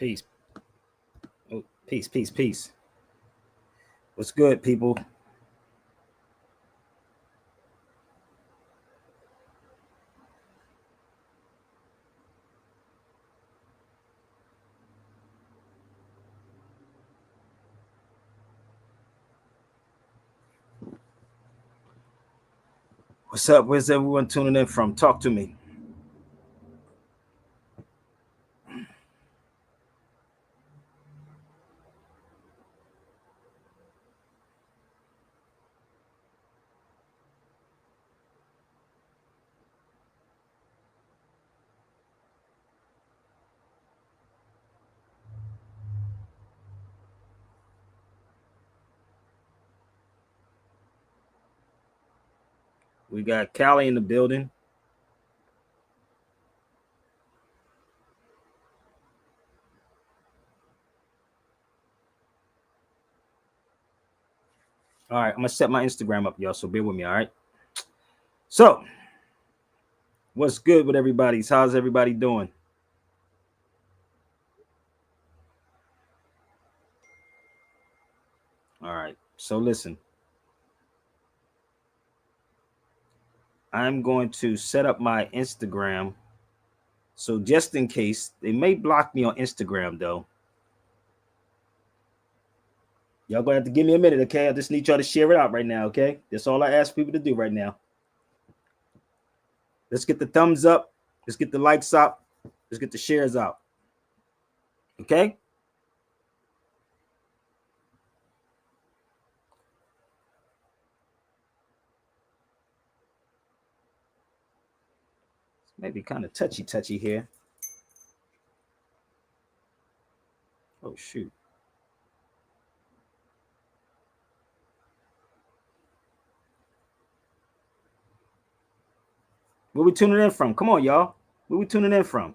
Peace. Oh, peace, peace, peace. What's good, people? What's up? Where's everyone tuning in from? Talk to me. We got Callie in the building. All right, I'm gonna set my Instagram up, y'all. So bear with me. All right. So, what's good with everybody's? How's everybody doing? All right. So listen, I'm going to set up my Instagram. So just in case, they may block me on Instagram though. Y'all gonna have to give me a minute, okay? I just need y'all to share it out right now, okay? That's all I ask people to do right now. Let's get the thumbs up. Let's get the likes up. Let's get the shares out. Okay? Maybe kind of touchy here. Oh, shoot. Where we tuning in from? Come on, y'all. Where we tuning in from?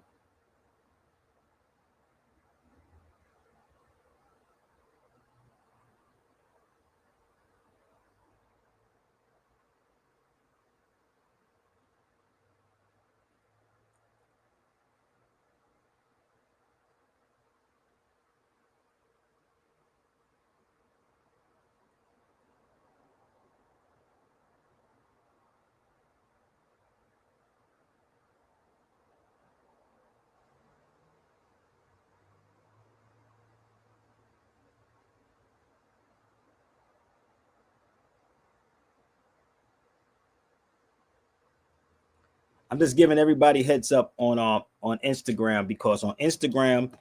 I'm just giving everybody heads up on Instagram because on Instagram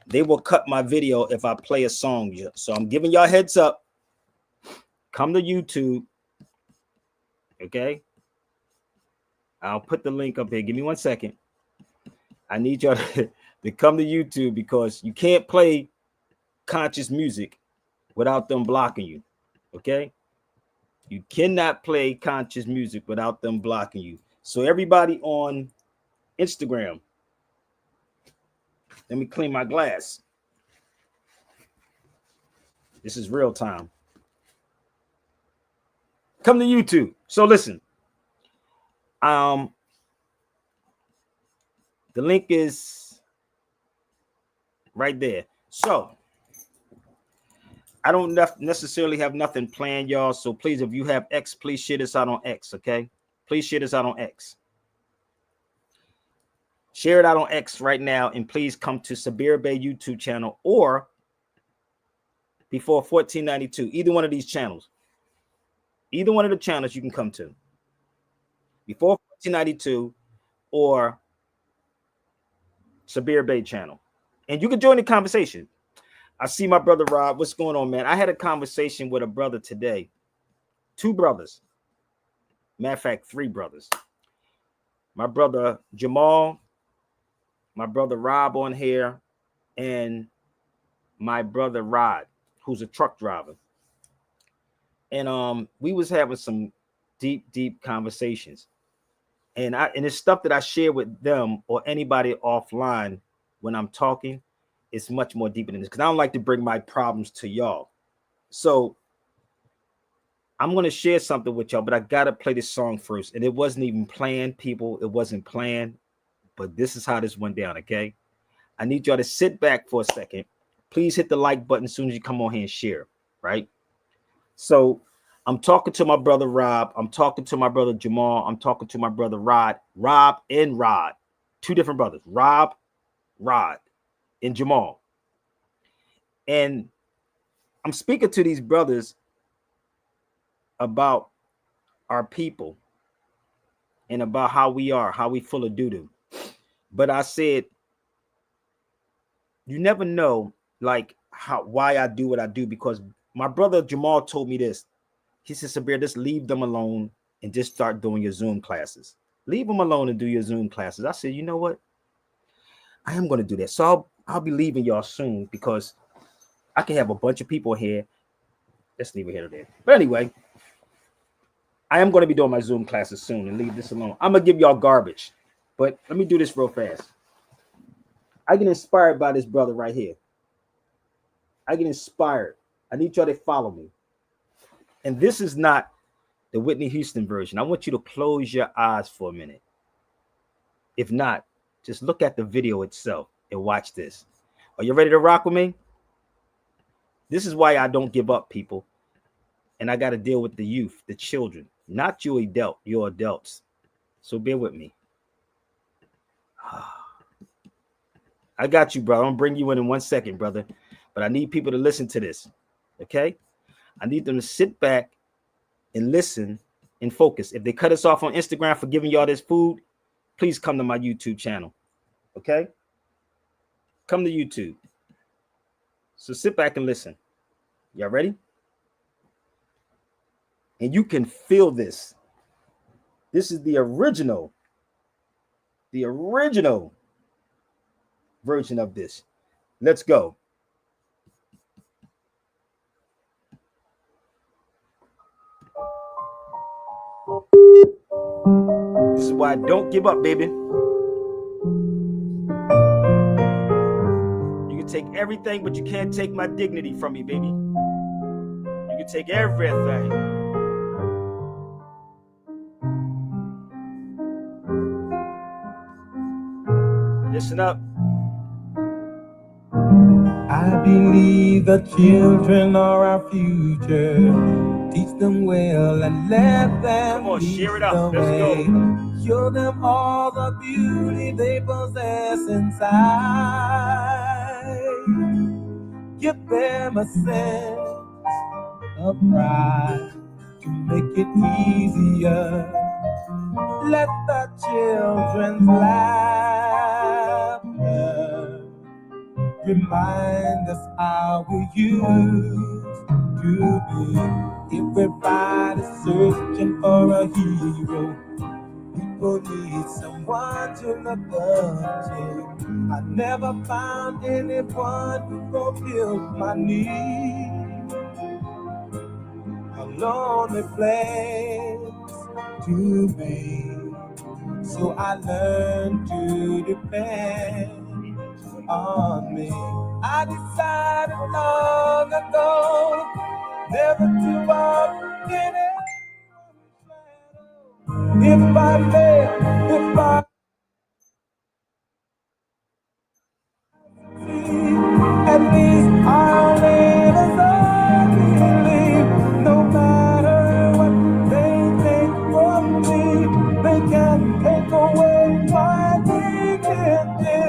they will cut my video if I play a song. So I'm giving y'all heads up. Come to YouTube, okay? I'll put the link up here. Give me 1 second. I need y'all to come to YouTube because you can't play conscious music without them blocking you, okay? You cannot play conscious music without them blocking you. So everybody on Instagram, let me clean my glass. This is real time. Come to YouTube. So listen, the link is right there. So I don't necessarily have nothing planned, y'all. So please, if you have X, please share this out on X, okay? Please share this out on X. Share it out on X right now, and please come to Sabir Bay YouTube channel or before 1492. Either one of these channels. Either one of the channels you can come to. Before 1492 or Sabir Bay channel. And you can join the conversation. I see my brother Rob. What's going on, man? I had a conversation with a brother today. 2 brothers. Matter of fact, 3 brothers. My brother Jamal, my brother Rob on here, and my brother Rod, who's a truck driver. And we was having some deep conversations. And it's stuff that I share with them or anybody offline when I'm talking. It's much more deeper than this because I don't like to bring my problems to y'all. So I'm going to share something with y'all, but I got to play this song first. And it wasn't even planned, people. It wasn't planned, but this is how this went down, okay? I need y'all to sit back for a second. Please hit the like button as soon as you come on here and share, right? So I'm talking to my brother Rob. I'm talking to my brother Jamal. I'm talking to my brother Rod. Rob and Rod. Two different brothers. Rob, Rod, and Jamal. And I'm speaking to these brothers about our people and about how we are, how we full of doo-doo. But I said, you never know, like, why I do what I do, because my brother Jamal told me this. He said, Sabir, just leave them alone and just start doing your Zoom classes. Leave them alone and do your Zoom classes. I said, you know what? I am going to do that. So I'll be leaving y'all soon, because I can have a bunch of people here. Let's leave it here today. But anyway, I am going to be doing my Zoom classes soon and leave this alone. I'm going to give y'all garbage, but let me do this real fast. I get inspired by this brother right here. I get inspired. I need y'all to follow me. And this is not the Whitney Houston version. I want you to close your eyes for a minute. If not, just look at the video itself and watch this. Are you ready to rock with me? This is why I don't give up, people. And I got to deal with the youth, the children, not you your adults. So bear with me. I got you, bro. I'm gonna bring you in 1 second, brother. But I need people to listen to this, okay? I need them to sit back and listen and focus. If they cut us off on Instagram for giving y'all this food, please come to my YouTube channel, okay? Come to YouTube. So sit back and listen. Y'all ready? And you can feel this. This is the original version of this. Let's go. This is why I don't give up, baby. You can take everything, but you can't take my dignity from me, baby. You can take everything. Listen up. I believe the children are our future. Teach them well and let them Come on, share it up. the Let's way. go. Show them all the beauty they possess inside. Give them a sense of pride to make it easier. Let the children's laughter remind us how we used to be. Everybody's searching for a hero. People need someone to look up to. I never found anyone who fulfilled my need. A lonely place to be. So I learned to depend on me. I decided long ago never to walk in anyone's shadow. If I fail, if I succeed, at least I'll live as I believe. No matter what they think from me, they can't take away my dignity.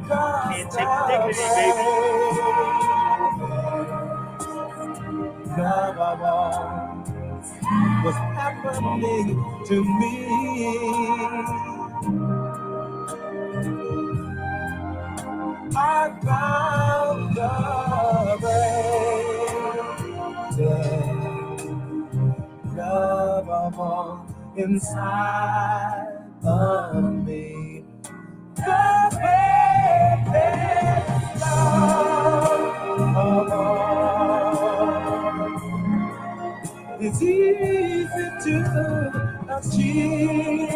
Can't take the dignity, baby. Love of all was happening to me. I found the love of all inside of me. The greatest love of all is easy to achieve.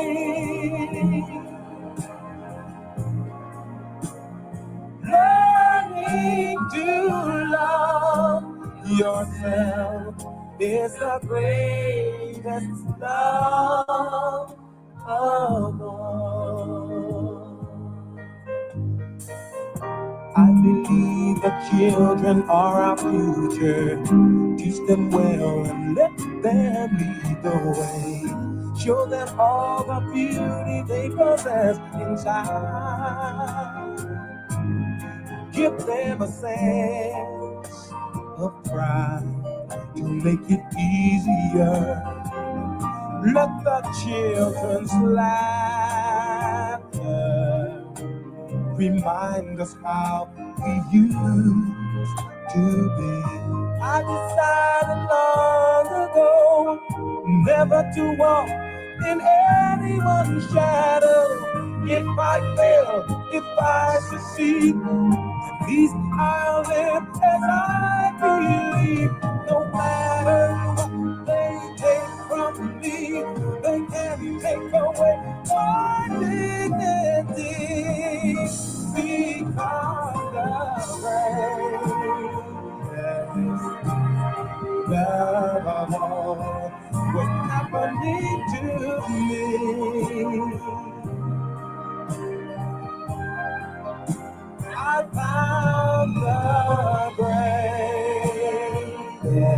Learning to love yourself is the greatest love of all. children are our future. Teach them well and let them lead the way. Show them all the beauty they possess inside. Give them a sense of pride to make it easier. Let the children's laughter remind us how we used to be. I decided long ago never to walk in anyone's shadow. If I fail, if I succeed, at least I'll live as I believe. No matter what they take from me, they can't take away my dignity. Because the greatest love of all was happening to me. I found the greatest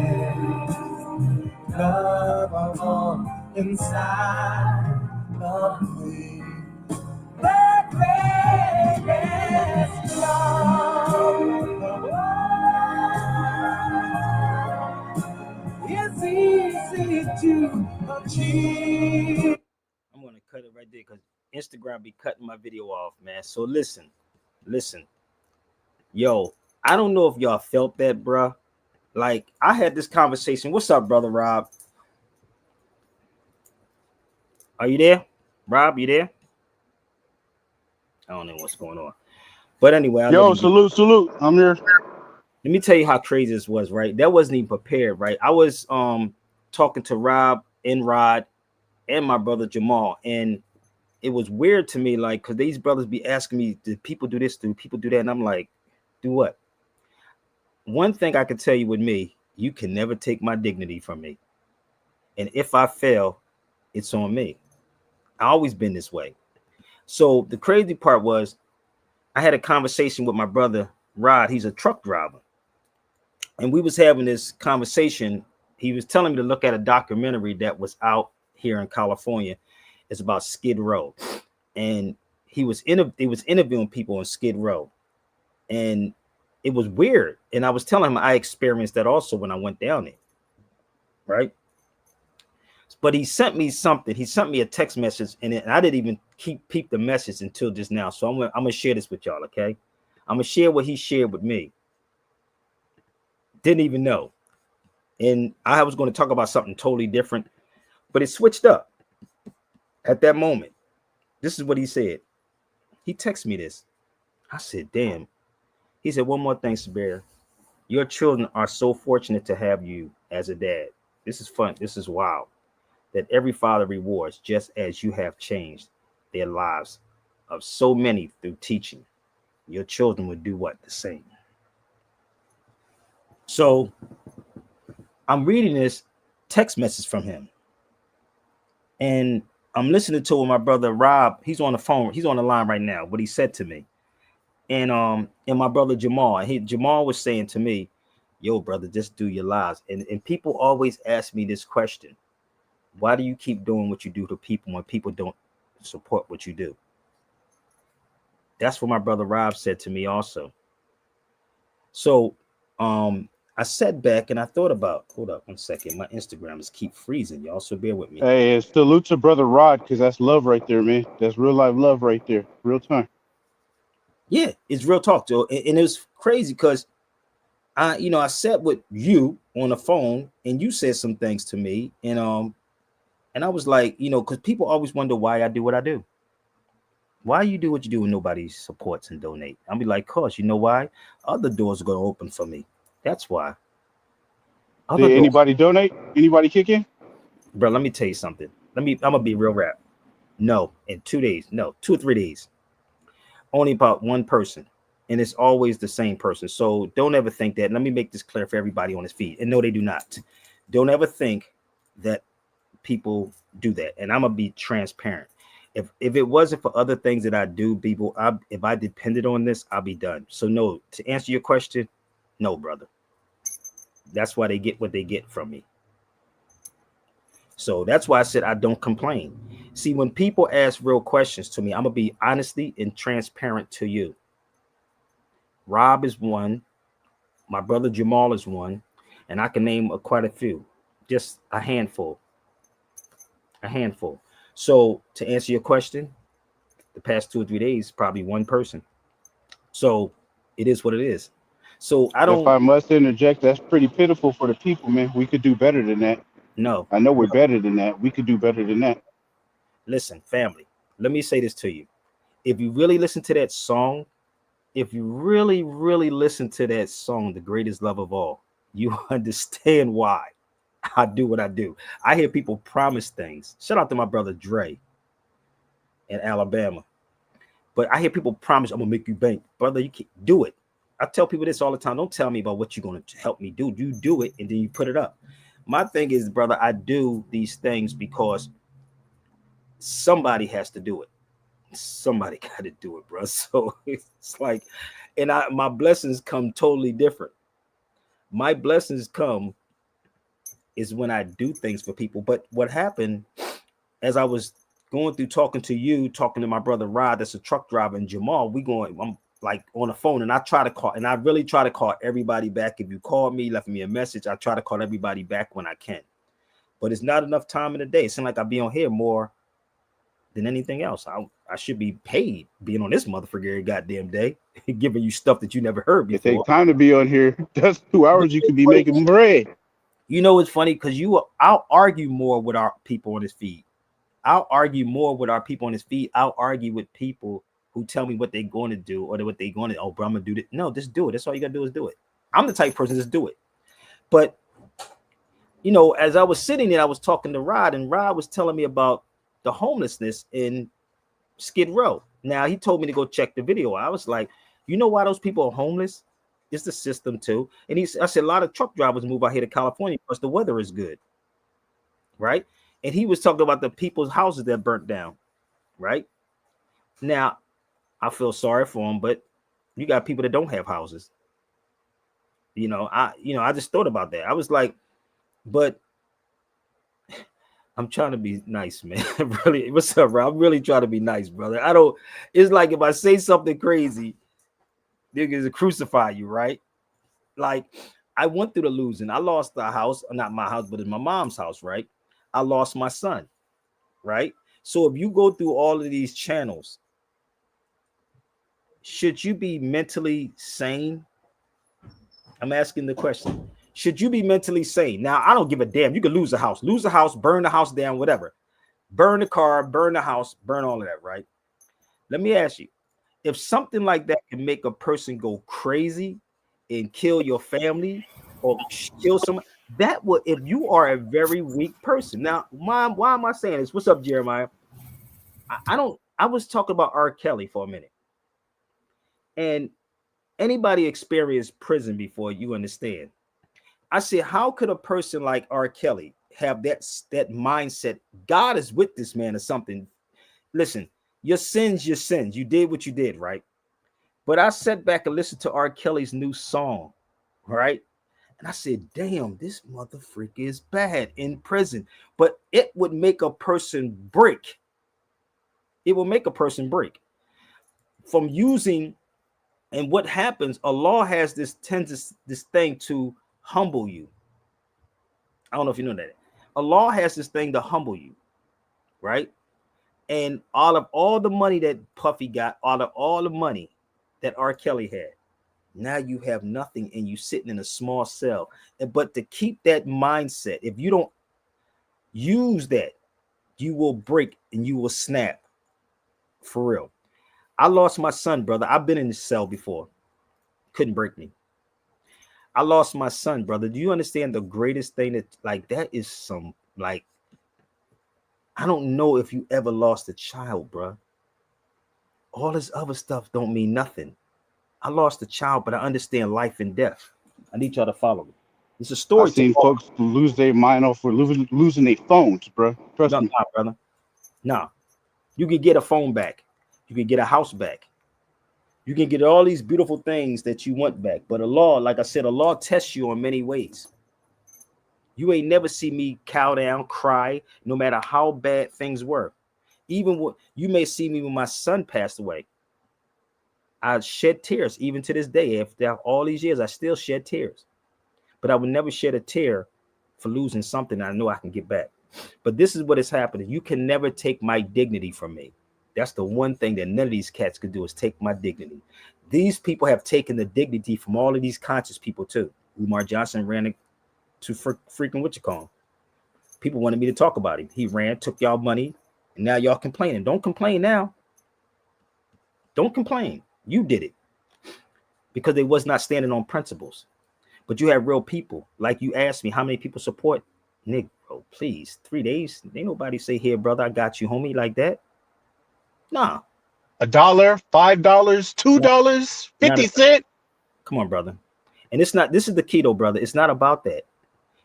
love of all inside of me. The greatest love of all is easy to achieve. I'm gonna cut it right there because Instagram be cutting my video off, man. So listen. Yo, I don't know if y'all felt that, bruh. Like, I had this conversation. What's up, brother Rob? Are you there? Rob, you there? I don't know what's going on. But anyway, Yo, salute. I'm here. Let me tell you how crazy this was, right? That wasn't even prepared, right? I was talking to Rob and Rod and my brother Jamal, and it was weird to me, like, because these brothers be asking me, do people do this, do people do that? And I'm like, do what? One thing I can tell you with me, you can never take my dignity from me. And if I fail, it's on me. I always been this way. So the crazy part was I had a conversation with my brother Rod. He's a truck driver. And we was having this conversation. He was telling me to look at a documentary that was out here in California. It's about Skid Row. And he was interviewing people on Skid Row. And it was weird. And I was telling him I experienced that also when I went down there. Right? But he sent me something. He sent me a text message, and I didn't even peep the message until just now. So I'm gonna share this with y'all, okay? I'm gonna share what he shared with me. Didn't even know. And I was going to talk about something totally different, but it switched up at that moment. This is what he said. He texted me this. I said, damn. He said, one more thing, Sabir. Your children are so fortunate to have you as a dad. This is fun. This is wild. That every father rewards just as you have changed their lives of so many through teaching. Your children would do what? The same. So I'm reading this text message from him. And I'm listening to my brother Rob. He's on the phone. He's on the line right now. What he said to me. And my brother Jamal. Jamal was saying to me, yo, brother, just do your lives. And people always ask me this question. Why do you keep doing what you do to people when people don't support what you do? That's what my brother Rob said to me also. So I sat back and I thought about, hold up 1 second. My Instagram is keep freezing, y'all. So bear with me. Hey, salute to brother Rod, because that's love right there, man. That's real life love right there. Real time. Yeah, it's real talk, Joe. And it was crazy because I sat with you on the phone and you said some things to me. And I was like, because people always wonder why I do what I do. Why you do what you do when nobody supports and donate? I'll be like, cause you know why? Other doors are going to open for me. That's why. Did anybody donate? Anybody kick in? Bro, let me tell you something. I'm going to be real rap. No, in 2 days. No, 2 or 3 days. Only about one person. And it's always the same person. So don't ever think that. Let me make this clear for everybody on this feed. And no, they do not. Don't ever think that people do that. And I'm going to be transparent. If it wasn't for other things that I do, people, if I depended on this, I'll be done. So no, to answer your question, no, brother. That's why they get what they get from me. So that's why I said I don't complain. See, when people ask real questions to me, I'm gonna be honestly and transparent to you. Rob is one, my brother Jamal is one, and I can name quite a few, just a handful, a handful. So to answer your question, the past 2 or 3 days, probably one person. So it is what it is. So I If don't I must interject, that's pretty pitiful for the people, man. We could do better than that. know. I know we're better than that. We could do better than that. Listen, family, let me say this to you. If you really listen to that song, if you really, really listen to that song, The Greatest Love of All, you understand why I do what I do. I hear people promise things. Shout out to my brother Dre in Alabama. But I hear people promise, I'm gonna make you bank. Brother, you can't do it. I tell people this all the time. Don't tell me about what you're gonna help me do. You do it and then you put it up. My thing is, brother, I do these things because somebody has to do it. Somebody got to do it, bro. So it's like, and my blessings come totally different. My blessings come is when I do things for people. But what happened as I was going through talking to you, talking to my brother Rod, that's a truck driver, and Jamal, I'm like on the phone, and I try to call, and I really try to call everybody back. If you call me, left me a message, I try to call everybody back when I can. But it's not enough time in the day. It seems like I be on here more than anything else. I should be paid being on this motherfucker every goddamn day, giving you stuff that you never heard It before. takes time to be on here. That's 2 hours you could be making bread. You know, it's funny because I'll argue more with our people on this feed. I'll argue more with our people on this feed. I'll argue with people who tell me what they're going to do or what they're going to, oh, bro, I'm going to do this. No, just do it. That's all you got to do is do it. I'm the type of person, just do it. But, you know, as I was sitting there, I was talking to Rod, and Rod was telling me about the homelessness in Skid Row. Now, he told me to go check the video. I was like, you know why those people are homeless? It's the system too. And I said, a lot of truck drivers move out here to California because the weather is good. Right. And he was talking about the people's houses that burnt down. Right. Now, I feel sorry for them, but you got people that don't have houses. I just thought about that. I was like, but I'm trying to be nice, man. Really, what's up, bro? I'm really trying to be nice, brother. It's like if I say something crazy, they're gonna crucify you, right? Like, I went through the losing. I lost the house, not my house, but in my mom's house, right? I lost my son, right? So if you go through all of these channels, should you be mentally sane? I'm asking the question. Should you be mentally sane? Now, I don't give a damn. You could lose a house, burn the house down, whatever. Burn the car, burn the house, burn all of that, right? Let me ask you, if something like that can make a person go crazy and kill your family or kill someone, that would, if you are a very weak person. Now, why am I saying this? What's up, Jeremiah? I was talking about R. Kelly for a minute. And anybody experienced prison before, you understand. I said, how could a person like R. Kelly have that mindset? God is with this man or something. Listen, your sins. You did what you did, right? But I sat back and listened to R. Kelly's new song, right? And I said, damn, this motherfucker is bad in prison. But it would make a person break. It will make a person break from using. And what happens, Allah has this thing to humble you. I don't know if you know that. Allah has this thing to humble you, right? And all the money that Puffy got, all the money that R. Kelly had, now you have nothing and you sitting in a small cell. But to keep that mindset, if you don't use that, you will break and you will snap. For real. I lost my son, brother. I've been in the cell before. Couldn't break me. I lost my son, brother. Do you understand the greatest thing that is some, like, I don't know if you ever lost a child, bro. All this other stuff don't mean nothing. I lost a child, but I understand life and death. I need y'all to follow me. It's a I story to seen all. folks lose their mind off for losing their phones, bro. Trust No, me. brother. No. You can get a phone back. You can get a house back. You can get all these beautiful things that you want back. But Allah, like I said, Allah tests you in many ways. You ain't never see me cow down, cry, no matter how bad things were. Even what you may see me when my son passed away. I shed tears even to this day. After all these years, I still shed tears. But I would never shed a tear for losing something I know I can get back. But this is what is happening. You can never take my dignity from me. That's the one thing that none of these cats could do is take my dignity. These people have taken the dignity from all of these conscious people too. Umar Johnson ran to freaking what you call him. People wanted me to talk about him. He ran, took y'all money, and now y'all complaining. Don't complain now. Don't complain. You did it because they was not standing on principles. But you have real people. Like you asked me, how many people support? Nick, bro, please. 3 days. Ain't nobody say, here, brother, I got you, homie, like that. Nah. $1, $5, $2, 50 cents. Come on, brother. And it's not, this is the key though, brother. It's not about that.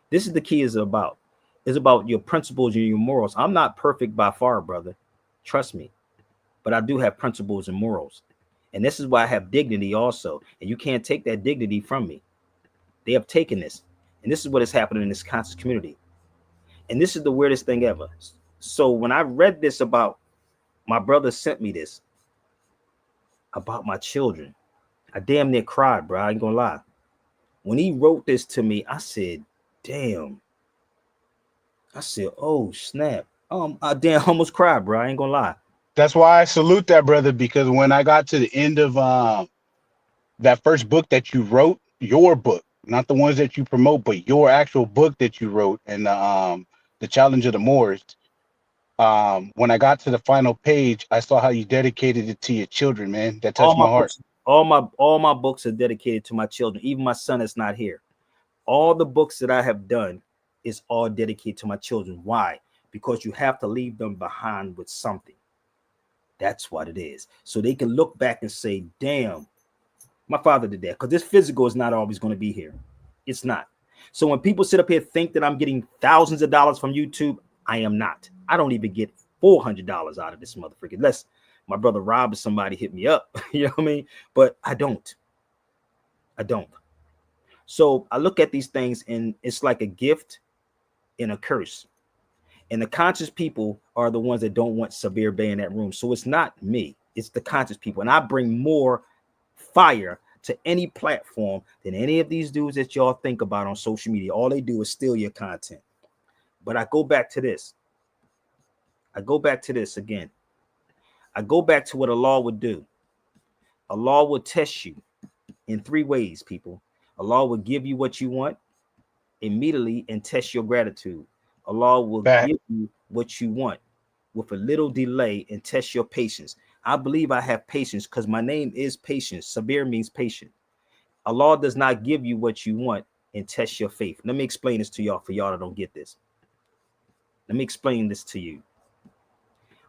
This is the key is about. It's about your principles and your morals. I'm not perfect by far, brother. Trust me. But I do have principles and morals. And this is why I have dignity also. And you can't take that dignity from me. They have taken this. And this is what is happening in this conscious community. And this is the weirdest thing ever. So when I read this about, my brother sent me this about my children, I damn near cried, bro. I ain't gonna lie. When he wrote this to me, I said, damn. I said, oh, snap. I damn almost cried, bro. I ain't gonna lie. That's why I salute that brother, because when I got to the end of that first book that you wrote, your book, not the ones that you promote, but your actual book that you wrote, and the Challenge of the Moors. When I got to the final page, I saw how you dedicated it to your children, man. That touched my heart. All my books are dedicated to my children. Even my son is not here. All the books that I have done is all dedicated to my children. Why? Because you have to leave them behind with something. That's what it is. So they can look back and say, damn, my father did that. Because this physical is not always going to be here. It's not. So when people sit up here think that I'm getting thousands of dollars from YouTube, I am not. I don't even get $400 out of this motherfucker. Unless my brother Rob or somebody hit me up. You know what I mean? But I don't. So I look at these things and it's like a gift and a curse. And the conscious people are the ones that don't want Sabir Bey in that room. So it's not me. It's the conscious people. And I bring more fire to any platform than any of these dudes that y'all think about on social media. All they do is steal your content. But I go back to this. Again. I go back to what Allah would do. Allah will test you in 3 ways, people. Allah will give you what you want immediately and test your gratitude. Allah will give you what you want with a little delay and test your patience. I believe I have patience because my name is patience. Sabir means patient. Allah does not give you what you want and test your faith. Let me explain this to y'all for y'all that don't get this. Let me explain this to you.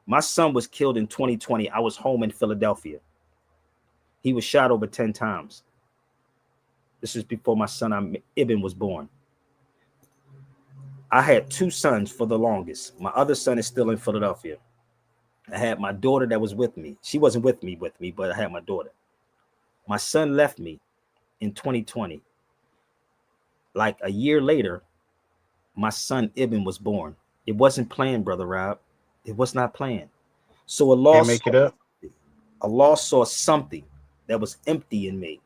My son was killed in 2020. I was home in Philadelphia. He was shot over 10 times. This is before my son Ibn was born. I had 2 sons for the longest. My other son is still in Philadelphia. I had my daughter that was with me. She wasn't with me, but I had my daughter. My son left me in 2020. Like a year later, my son Ibn was born. It wasn't planned, Brother Rob. It was not planned. So Allah saw something that was empty in me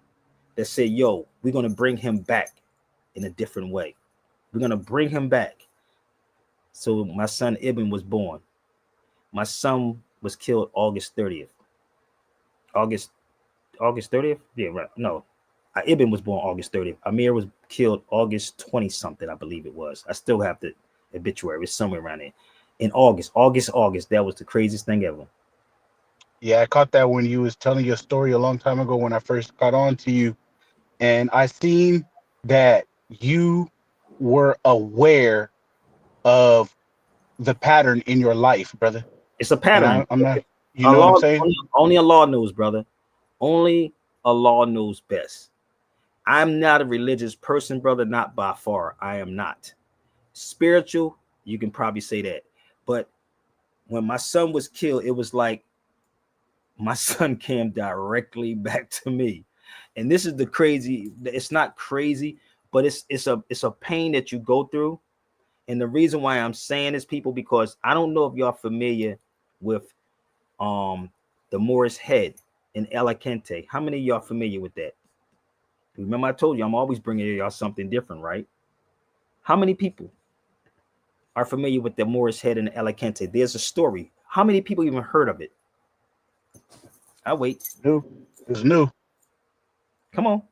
that said, yo, we're going to bring him back in a different way. We're going to bring him back. So my son Ibn was born. My son was killed August 30th. August 30th? Yeah, right. No. Ibn was born August 30th. Amir was killed August 20 something, I believe it was. I still have the obituary. It's somewhere around there. In August. That was the craziest thing ever. Yeah, I caught that when you was telling your story a long time ago when I first got on to you. And I seen that you were aware of the pattern in your life, brother. It's a pattern. I'm not, you know what I'm saying? Only Allah knows, brother. Only Allah knows best. I'm not a religious person, brother, not by far. I am not. Spiritual, you can probably say that. But when my son was killed, it was like my son came directly back to me. And this is the crazy, it's not crazy, but it's a pain that you go through. And the reason why I'm saying this, people, because I don't know if y'all familiar with the Moorish head in Alicante. How many of y'all familiar with that? Remember I told you I'm always bringing y'all something different, right? How many people are familiar with the Moorish head in Alicante? There's a story. How many people even heard of it? I wait. New. It's new. Come on.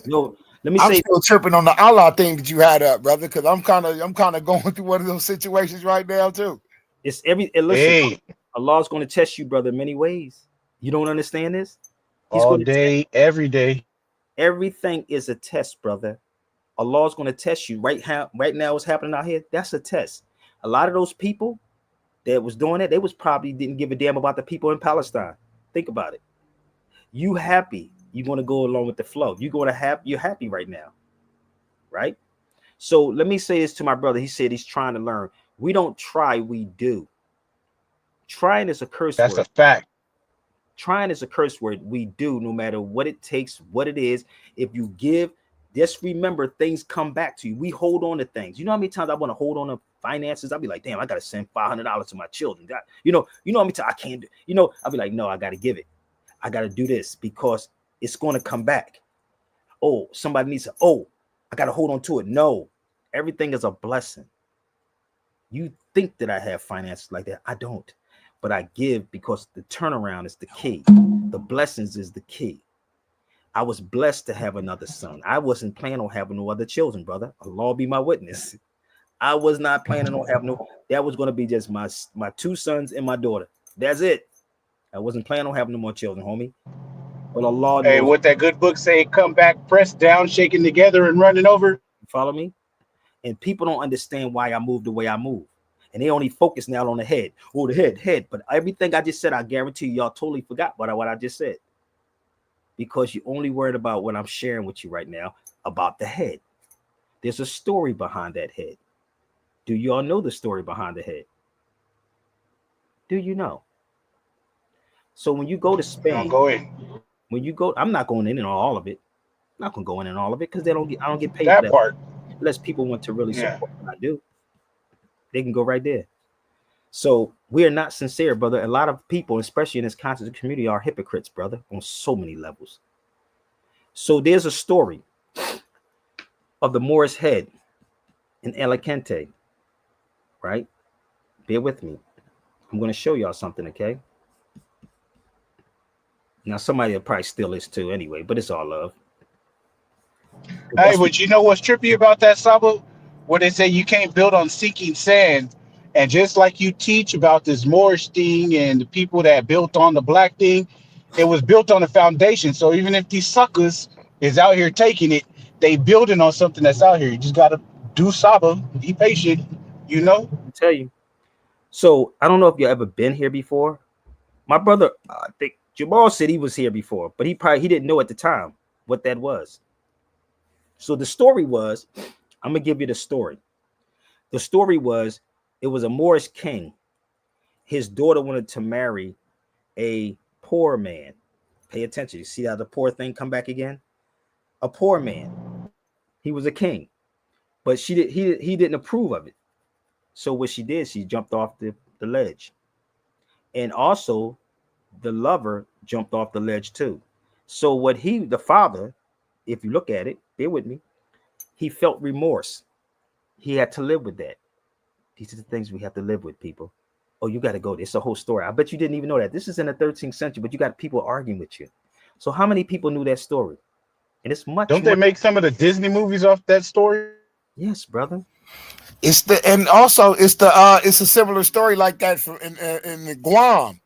No, let me I'm say still tripping on the Allah thing that you had up, brother, because I'm kind of going through one of those situations right now too. it's every and listen, Hey, Allah's going to test you, brother, in many ways. You don't understand this? He's all going to test day, every day. everything is a test, brother. Allah's going to test you right now what's happening out here. That's a test. A lot of those people that was doing it, they was probably didn't give a damn about the people in Palestine. Think about it. You happy, you're going to go along with the flow. You're happy right now, right? So let me say this to my brother. He said he's trying to learn. We don't try, we do. Trying is a curse That's word. a fact. Trying is a curse word. We do, no matter what it takes, what it is. If you give, just remember things come back to you. We hold on to things. You know how many times I want to hold on to finances? I'll be like, damn, I gotta send $500 to my children. You know how many times I can't do, I'll be like, no, I gotta give it. I gotta do this because it's gonna come back. Oh, somebody needs I gotta hold on to it. No, everything is a blessing. You think that I have finances like that. I don't. But I give because the turnaround is the key. The blessings is the key. I was blessed to have another son. I wasn't planning on having no other children, brother. Allah be my witness. I was not planning on having that was going to be just my two sons and my daughter. That's it. I wasn't planning on having no more children, homie. But Allah Hey, knows. what that good book say? Come back, pressed down, shaking together, and running over. You follow me? And people don't understand why I move the way I move. And they only focus now on the head. Oh, the head. But everything I just said, I guarantee y'all totally forgot what I just said. Because you're only worried about what I'm sharing with you right now about the head. There's a story behind that head. Do y'all know the story behind the head? Do you know? So when you go to Spain, Go in. when you go, I'm not going in on all of it. I'm not going to go in on all of it because I don't get paid for That that. part. Unless people want to really Yeah. support what I do, they can go right there. So we are not sincere, brother. A lot of people, especially in this conscious community, are hypocrites, brother, on so many levels. So there's a story of the Moorish head in Alicante, right? Bear with me. I'm going to show y'all something, okay? Now, somebody will probably steal this too anyway, but it's all love. Hey, but you know what's trippy about that, Sabo? Where they say you can't build on sinking sand. And just like you teach about this Moorish thing and the people that built on the black thing, it was built on a foundation. So even if these suckers is out here taking it, they building on something that's out here. You just gotta do Saba, be patient, you know? I'll tell you. So I don't know if you ever been here before. My brother, I think Jamal said he was here before, but he didn't know at the time what that was. So the story was, I'm gonna give you the story. The story was, it was a Moorish king. His daughter wanted to marry a poor man. Pay attention. You see how the poor thing come back again? A poor man. He was a king, but he didn't approve of it. So what she did, she jumped off the ledge. And also the lover jumped off the ledge too. So the father, if you look at it, bear with me, he felt remorse. He had to live with that. These are the things we have to live with, people. Oh, you got to go. It's a whole story. I bet you didn't even know that. This is in the 13th century, but you got people arguing with you. So how many people knew that story? And it's much, Don't they much. make some of the Disney movies off that story? Yes, brother. It's a similar story like that in Guam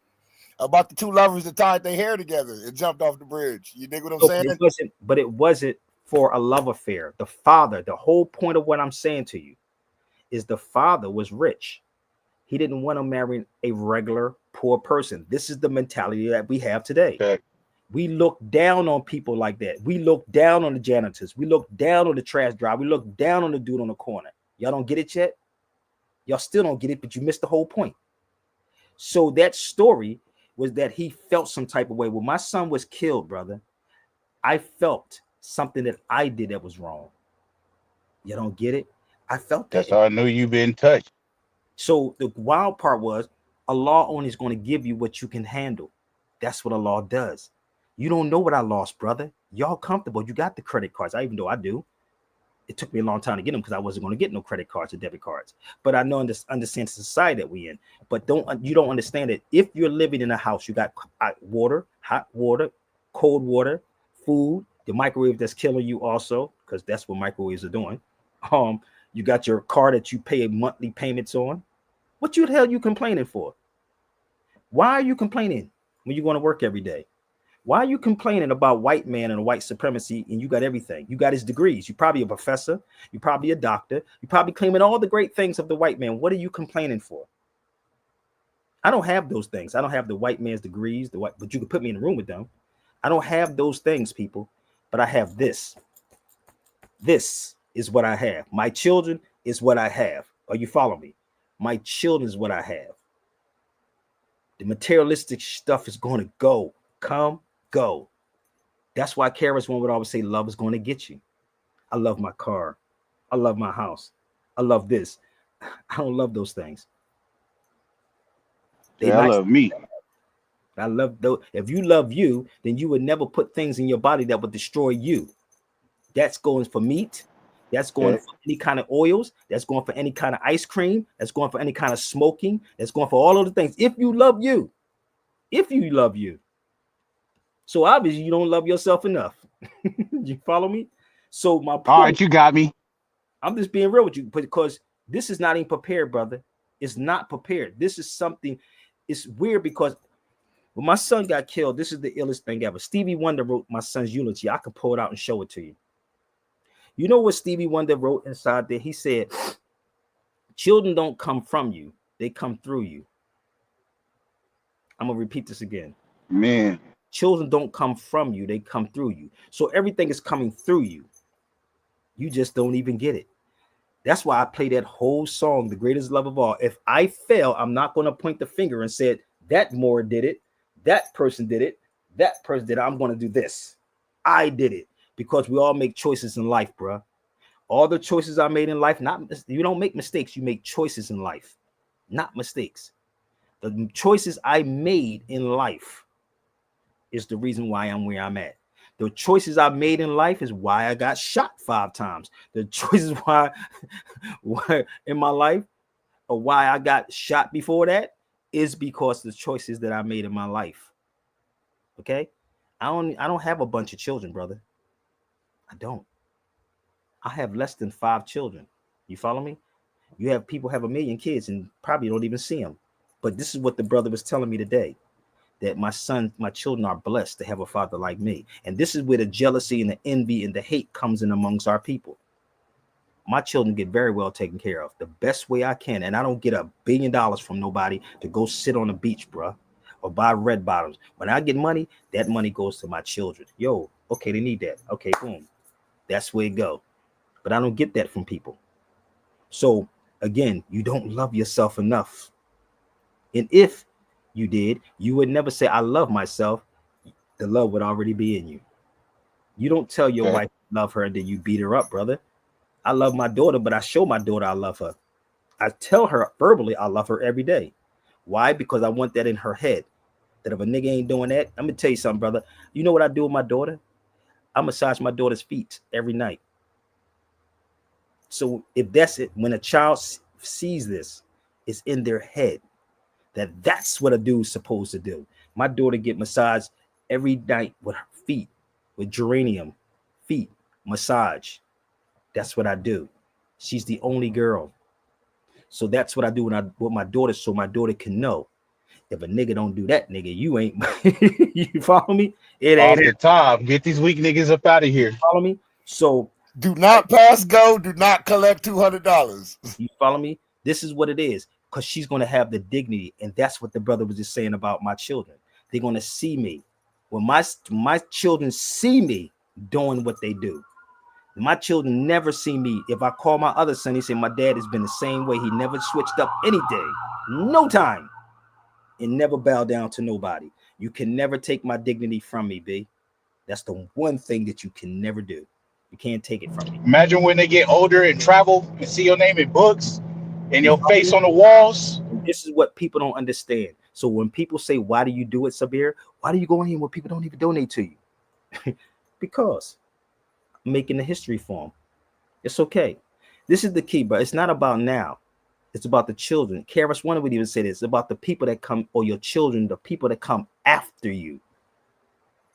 about the two lovers that tied their hair together and jumped off the bridge. You dig what I'm So, saying? but it wasn't for a love affair. The father, the whole point of what I'm saying to you is the father was rich. He didn't want to marry a regular poor person. This is the mentality that we have today. Okay. We look down on people like that. We look down on the janitors. We look down on the trash driver. We look down on the dude on the corner. Y'all don't get it yet? Y'all still don't get it, but you missed the whole point. So that story was that he felt some type of way. When my son was killed, brother, I felt something that I did that was wrong. You don't get it? I felt that. That's how I know you've been touched. So the wild part was Allah only is going to give you what you can handle. That's what Allah does. You don't know what I lost, brother. Y'all comfortable. You got the credit cards. Even though I do. It took me a long time to get them because I wasn't going to get no credit cards or debit cards. But I know understand the society that we in. But you don't understand it. If you're living in a house, you got water, hot water, cold water, food, the microwave that's killing you also, because that's what microwaves are doing. You got your car that you pay monthly payments on. What the hell you complaining for? Why are you complaining when you're going to work every day? Why are you complaining about white man and white supremacy and you got everything? You got his degrees. You're probably a professor. You're probably a doctor. You're probably claiming all the great things of the white man. What are you complaining for? I don't have those things. I don't have the white man's degrees, but you could put me in a room with them. I don't have those things, people, but I have this. This is what I have. My children is what I have. Are you following me? My children is what I have. The materialistic stuff is going to go. Come, go. That's why KRS-One would always say love is going to get you. I love my car. I love my house. I love this. I don't love those things. Yeah, I love me. I love those. If you love you, then you would never put things in your body that would destroy you. That's going for meat. That's going for any kind of oils. That's going for any kind of ice cream. That's going for any kind of smoking. That's going for all of the things. If you love you. If you love you. So obviously you don't love yourself enough. You follow me? So my point, all right, you got me. I'm just being real with you because this is not even prepared, brother. It's not prepared. This is something. It's weird because when my son got killed, this is the illest thing ever. Stevie Wonder wrote my son's eulogy. I can pull it out and show it to you. You know what Stevie Wonder wrote inside there? He said, children don't come from you. They come through you. I'm going to repeat this again. Man. Children don't come from you. They come through you. So everything is coming through you. You just don't even get it. That's why I play that whole song, The Greatest Love of All. If I fail, I'm not going to point the finger and say, that Moore did it. That person did it. That person did it. I'm going to do this. I did it. Because we all make choices in life, bro. All the choices I made in life, you don't make mistakes. You make choices in life, not mistakes. The choices I made in life is the reason why I'm where I'm at. The choices I made in life is why I got shot 5 times. The choices why in my life or why I got shot before that is because of the choices that I made in my life. Okay? I don't have a bunch of children, brother. I don't. I have less than 5 children. You follow me? You have people have 1 million kids and probably don't even see them. But this is what the brother was telling me today, that my children are blessed to have a father like me. And this is where the jealousy and the envy and the hate comes in amongst our people. My children get very well taken care of the best way I can. And I don't get $1 billion from nobody to go sit on the beach, bro, or buy red bottoms. When I get money, that money goes to my children. Yo, okay, they need that. Okay, boom. That's where it go. But I don't get that from people. So again, you don't love yourself enough. And if you did, you would never say, I love myself. The love would already be in you. You don't tell your wife you love her and then you beat her up, brother. I love my daughter, but I show my daughter I love her. I tell her verbally I love her every day. Why? Because I want that in her head. That if a nigga ain't doing that, I'm gonna tell you something, brother. You know what I do with my daughter? I massage my daughter's feet every night. So if that's it, when a child sees this, it's in their head that that's what a dude's supposed to do. My daughter get massaged every night with her feet, with geranium feet massage. That's what I do. She's the only girl. So that's what I do with my daughter, so my daughter can know. If a nigga don't do that, nigga, you ain't. You follow me? It ain't off the top. Get these weak niggas up out of here. You follow me? So do not pass go. Do not collect $200. You follow me? This is what it is, because she's going to have the dignity, and that's what the brother was just saying about my children. They're going to see me. When my children see me doing what they do, my children never see me. If I call my other son, he said my dad has been the same way. He never switched up any day, no time, and never bow down to nobody. You can never take my dignity from me, B. That's the one thing that you can never do. You can't take it from me. Imagine when they get older and travel and see your name in books and your face on the walls. This is what people don't understand. So when people say, why do you do it, Sabir? Why do you go in here where people don't even donate to you? Because I'm making the history for them. It's okay. This is the key, but it's not about now. It's about the children. Karis One would even say this. It's about the people that come, or your children, the people that come after you.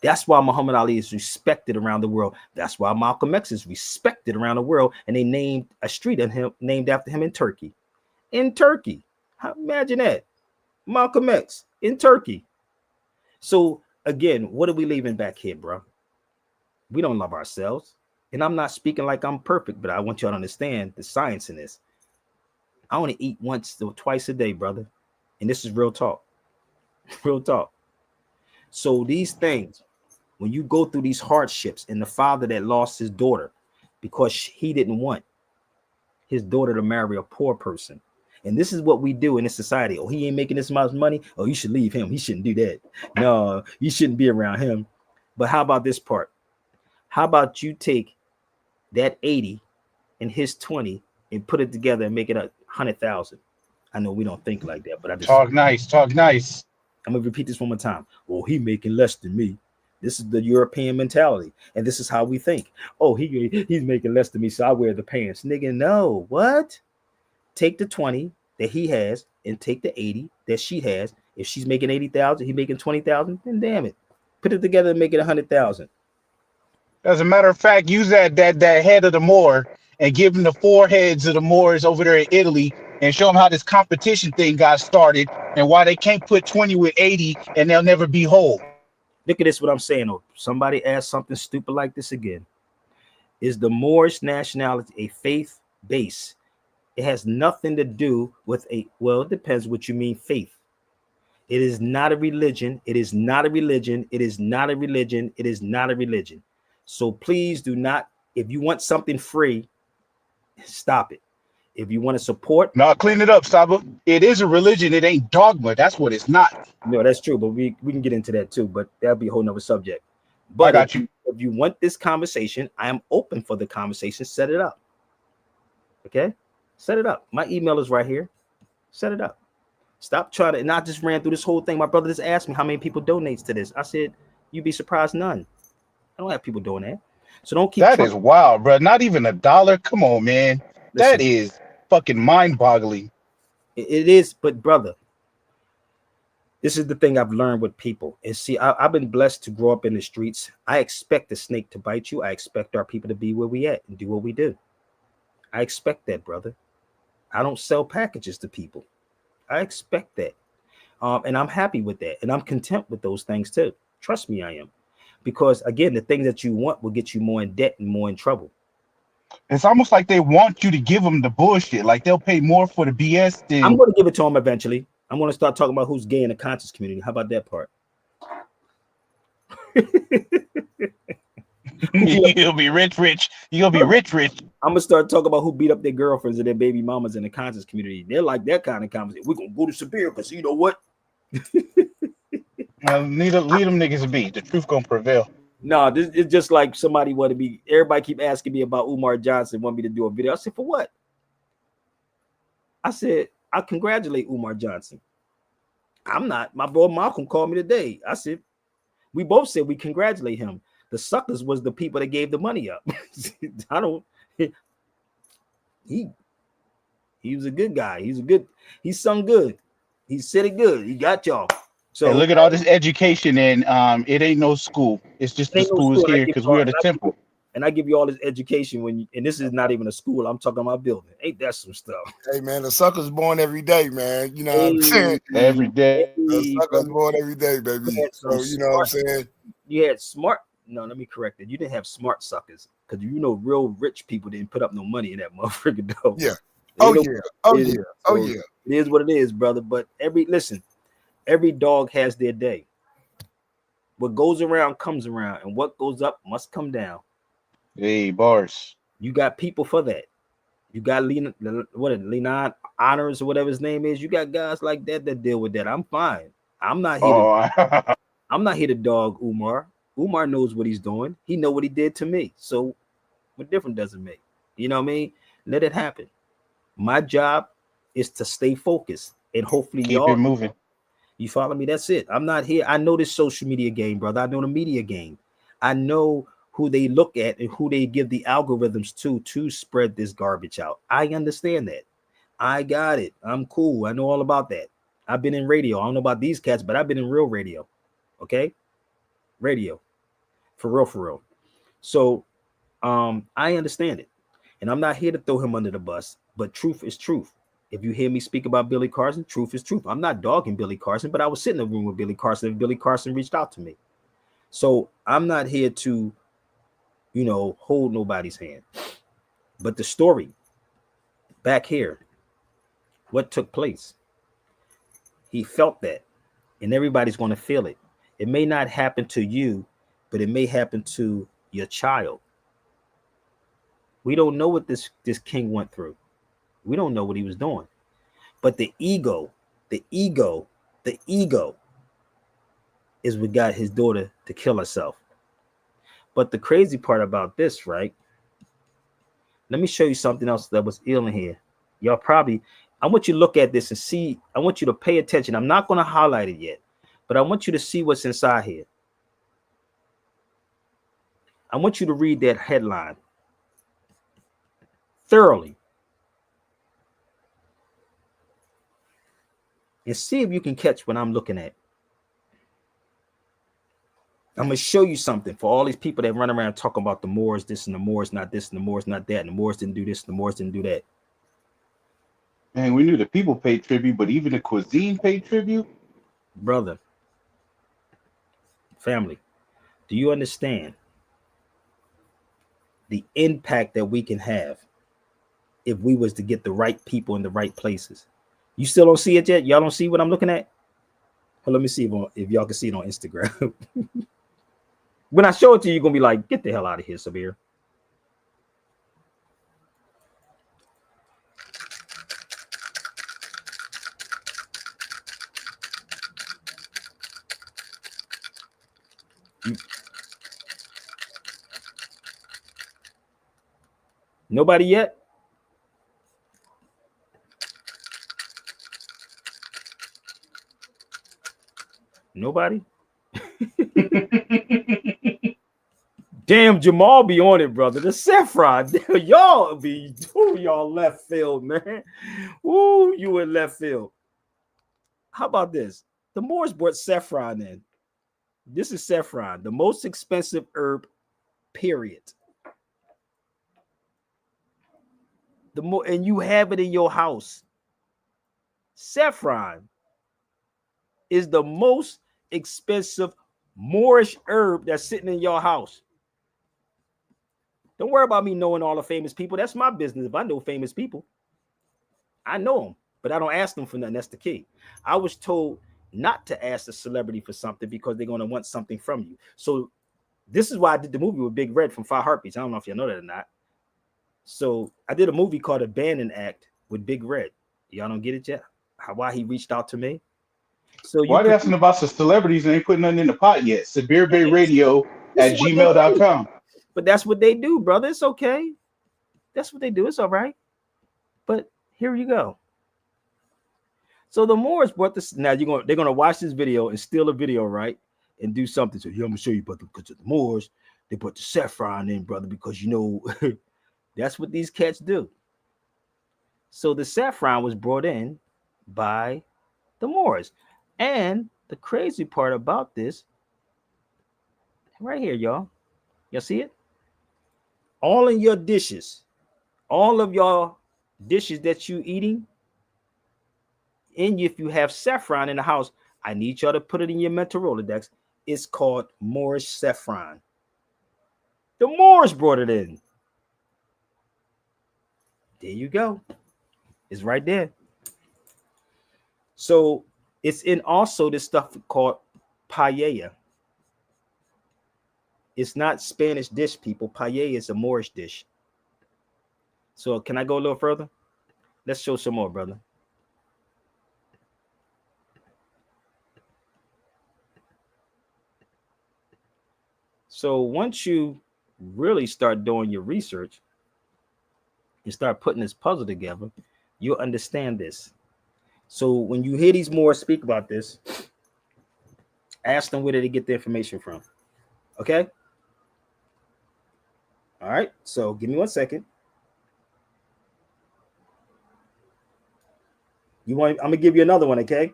That's why Muhammad Ali is respected around the world. That's why Malcolm X is respected around the world. And they named a street named after him in Turkey. In Turkey. Imagine that. Malcolm X in Turkey. So again, what are we leaving back here, bro? We don't love ourselves. And I'm not speaking like I'm perfect, but I want y'all to understand the science in this. I only eat once or twice a day, brother. And this is real talk. Real talk. So these things, when you go through these hardships, and the father that lost his daughter because he didn't want his daughter to marry a poor person. And this is what we do in this society. Oh, he ain't making this much money. Oh, you should leave him. He shouldn't do that. No, you shouldn't be around him. But how about this part? How about you take that 80 and his 20 and put it together and make it 100,000? I know we don't think like that, but I just Talk nice. Talk nice. I'm gonna repeat this one more time. Oh, he making less than me. This is the European mentality, and this is how we think. Oh, he's making less than me, so I wear the pants, nigga. No, what? Take the 20 that he has and take the 80 that she has. If she's making 80,000, he making 20,000. Then damn it, put it together and make it 100,000. As a matter of fact, use that head of the Moor and give them the 4 heads of the Moors over there in Italy and show them how this competition thing got started and why they can't put 20 with 80 and they'll never be whole. Look at this, what I'm saying. Oh, somebody asked something stupid like this again. Is the Moorish nationality a faith base? It has nothing to do with well, it depends what you mean faith. It is not a religion. It is not a religion. It is not a religion. It is not a religion. So please do not, if you want something free, stop it. If you want to support. No, clean it up, Saba. It is a religion. It ain't dogma. That's what it's not. No, that's true. But we can get into that too. But that'll be a whole nother subject. But I got you. If you want this conversation, I am open for the conversation. Set it up. Okay? Set it up. My email is right here. Set it up. Stop trying to, and I just ran through this whole thing. My brother just asked me how many people donates to this. I said, you'd be surprised, none. I don't have people doing that. So don't keep that is wild, bro. Not even $1. Come on, man. Listen, that is fucking mind-boggling. It is, but brother, this is the thing I've learned with people. And see, I've been blessed to grow up in the streets. I expect the snake to bite you. I expect our people to be where we at and do what we do. I expect that, brother. I don't sell packages to people. I expect that. And I'm happy with that. And I'm content with those things too. Trust me, I am. Because again, the things that you want will get you more in debt and more in trouble. It's almost like they want you to give them the bullshit. Like they'll pay more for the BS than... I'm going to give it to them eventually. I'm going to start talking about who's gay in the conscious community. How about that part? You'll be rich. You'll be rich. I'm going to start talking about who beat up their girlfriends and their baby mamas in the conscious community. They're like that kind of conversation. We're going to go to Sabir because you know what? Lead them niggas be. The truth gonna prevail. No, this is just like somebody want to be. Everybody keep asking me about Umar Johnson. Want me to do a video? I said, for what? I said, I congratulate Umar Johnson. I'm not. My bro Malcolm called me today. I said, we both said we congratulate him. The suckers was the people that gave the money up. I don't. He was a good guy. He sung good. He said it good. He got y'all. So hey, look at all this education, and it ain't no school. It's just the school is here because we're the temple. And I give you all this education and this is not even a school. I'm talking about building. Ain't that some stuff? Hey man, the sucker's born every day, man. You know what I'm saying? Every day. The sucker's born every day, baby. So you know what I'm saying? You had smart. No, let me correct it. You didn't have smart suckers because real rich people didn't put up no money in that motherfucker though. Yeah. It is what it is, brother. But every dog has their day. What goes around comes around, and what goes up must come down. Hey, bars. You got people for that. You got Leon Honors or whatever his name is. You got guys like that deal with that. I'm fine. I'm not here. I'm not here to dog Umar. Umar knows what he's doing. He know what he did to me. So what difference does it make? You know what I mean? Let it happen. My job is to stay focused and hopefully keep it moving. You follow me? That's it. I'm not here. I know this social media game, brother. I know the media game. I know who they look at and who they give the algorithms to spread this garbage out. I understand that. I got it. I'm cool. I know all about that. I've been in radio. I don't know about these cats, but I've been in real radio. Okay? Radio. For real. So I understand it. And I'm not here to throw him under the bus, but truth is truth. If you hear me speak about Billy Carson, truth is truth. I'm not dogging Billy Carson, but I was sitting in the room with Billy Carson and Billy Carson reached out to me. So I'm not here to, hold nobody's hand. But the story back here, what took place, he felt that, and everybody's going to feel it. It may not happen to you, but it may happen to your child. We don't know what this king went through. We don't know what he was doing. But the ego is what got his daughter to kill herself. But the crazy part about this, right? Let me show you something else that was ill in here. Y'all I want you to look at this and see. I want you to pay attention. I'm not going to highlight it yet, but I want you to see what's inside here. I want you to read that headline thoroughly. And see if you can catch what I'm looking at. I'm going to show you something for all these people that run around talking about the Moors, this and the Moors, not this, and the Moors, not that, and the Moors didn't do this, and the Moors didn't do that. Man, we knew the people paid tribute, but even the cuisine paid tribute? Brother, family, do you understand the impact that we can have if we was to get the right people in the right places? You still don't see it yet? Y'all don't see what I'm looking at? Well, let me see if y'all can see it on Instagram. When I show it to you, you're going to be like, get the hell out of here, Sabir. Nobody yet? Nobody? Damn, Jamal be on it, brother. The saffron. Y'all left field, man. Ooh, you in left field. How about this? The Moors brought saffron in. This is saffron, the most expensive herb, period. And you have it in your house. Saffron is the most expensive Moorish herb that's sitting in your house. Don't worry about me knowing all the famous people. That's my business. If I know famous people, I know them, but I don't ask them for nothing. That's the key. I was told not to ask a celebrity for something because they're going to want something from you. So this is why I did the movie with Big Red from 5 Heartbeats. I don't know if you know that or not. So I did a movie called Abandon Act with Big Red. Y'all don't get it yet? Why he reached out to me? So why are they asking about some celebrities and ain't putting nothing in the pot yet? SabirBayRadio@gmail.com. But that's what they do, brother. It's okay. That's what they do. It's all right. But here you go. So the Moors brought this. Now they're gonna watch this video and steal a video, right? And do something. So I'm gonna show you, but because of the Moors, they put the saffron in, brother, because that's what these cats do. So the saffron was brought in by the Moors. And the crazy part about this, right here, y'all see it? All in your dishes, all of your dishes that you eating, and if you have saffron in the house, I need y'all to put it in your mental Rolodex. It's called Moorish saffron. The Moors brought it in. There you go. It's right there. So it's in also this stuff called paella. It's not Spanish dish, people. Paella is a Moorish dish. So can I go a little further? Let's show some more, brother. So once you really start doing your research and start putting this puzzle together, you'll understand this. So when you hear these Moors speak about this, ask them where did they get the information from. Okay? All right. So give me 1 second. I'm gonna give you another one, okay?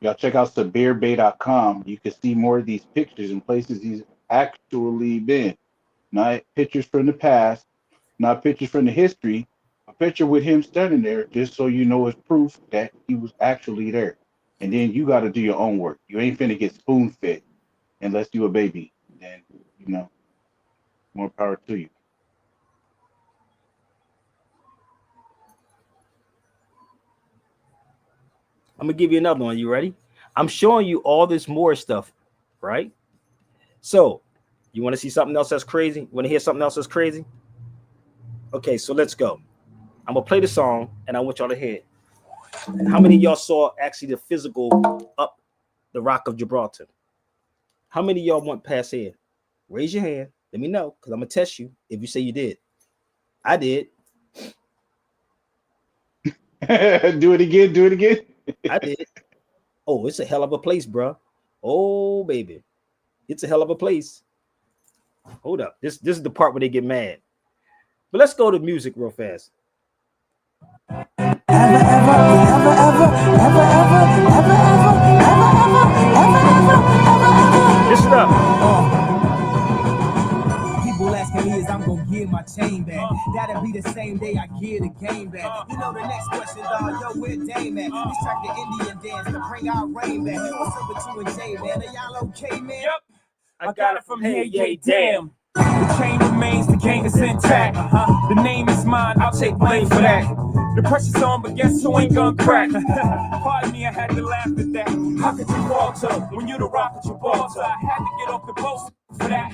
Y'all check out SabirBay.com. You can see more of these pictures and places he's actually been. Not pictures from the past, not pictures from the history. A picture with him standing there, just so you know it's proof that he was actually there. And then you got to do your own work. You ain't finna get spoon fed unless you a baby. Then, more power to you. I'm gonna give you another one. You ready? I'm showing you all this more stuff, right? So you want to see something else that's crazy? You want to hear something else that's crazy? Okay, so let's go. I'm gonna play the song and I want y'all to hear it. How many of y'all saw actually the physical up the Rock of Gibraltar? How many of y'all went past here? Raise your hand. Let me know, because I'm gonna test you if you say you did. I did. Do it again. Do it again. I did. Oh, it's a hell of a place, bro. Oh, baby. It's a hell of a place. Hold up. This is the part where they get mad. But let's go to music real fast. This stuff. People asking me is I'm gonna give my chain back. That'll be the same day I give the game back. You know the next question, dog, yo, where Dame at? This track the Indian dance to bring our rain back. What's up with you and Jay, man? Are y'all okay, man? Yep. I got it from here, yay, damn. The chain remains, the game is intact. The name is mine, I'll take blame for that. The pressure's on, but guess who ain't gonna crack? Pardon me, I had to laugh at that. How could you falter when you the Rock of Gibraltar? I had to get off the boat for that.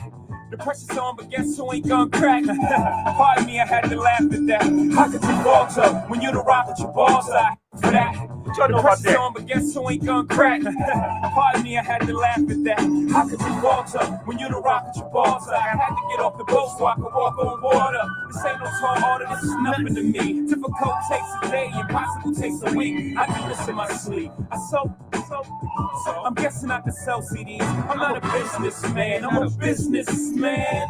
The pressure's on, but guess who ain't gonna crack? Pardon me, I had to laugh at that. How could you falter when you the Rock of Gibraltar? For that. The pressure's on, but guess who ain't gonna crack? Pardon me, I had to laugh at that. How could you falter when you the Rock of Gibraltar? I had to get off the boat so I could walk on water. This ain't no tall order, this is nothing to me. Difficult takes a day, impossible takes a week. I do this in my sleep. I'm guessing I can sell CDs. I'm not a businessman, I'm a businessman.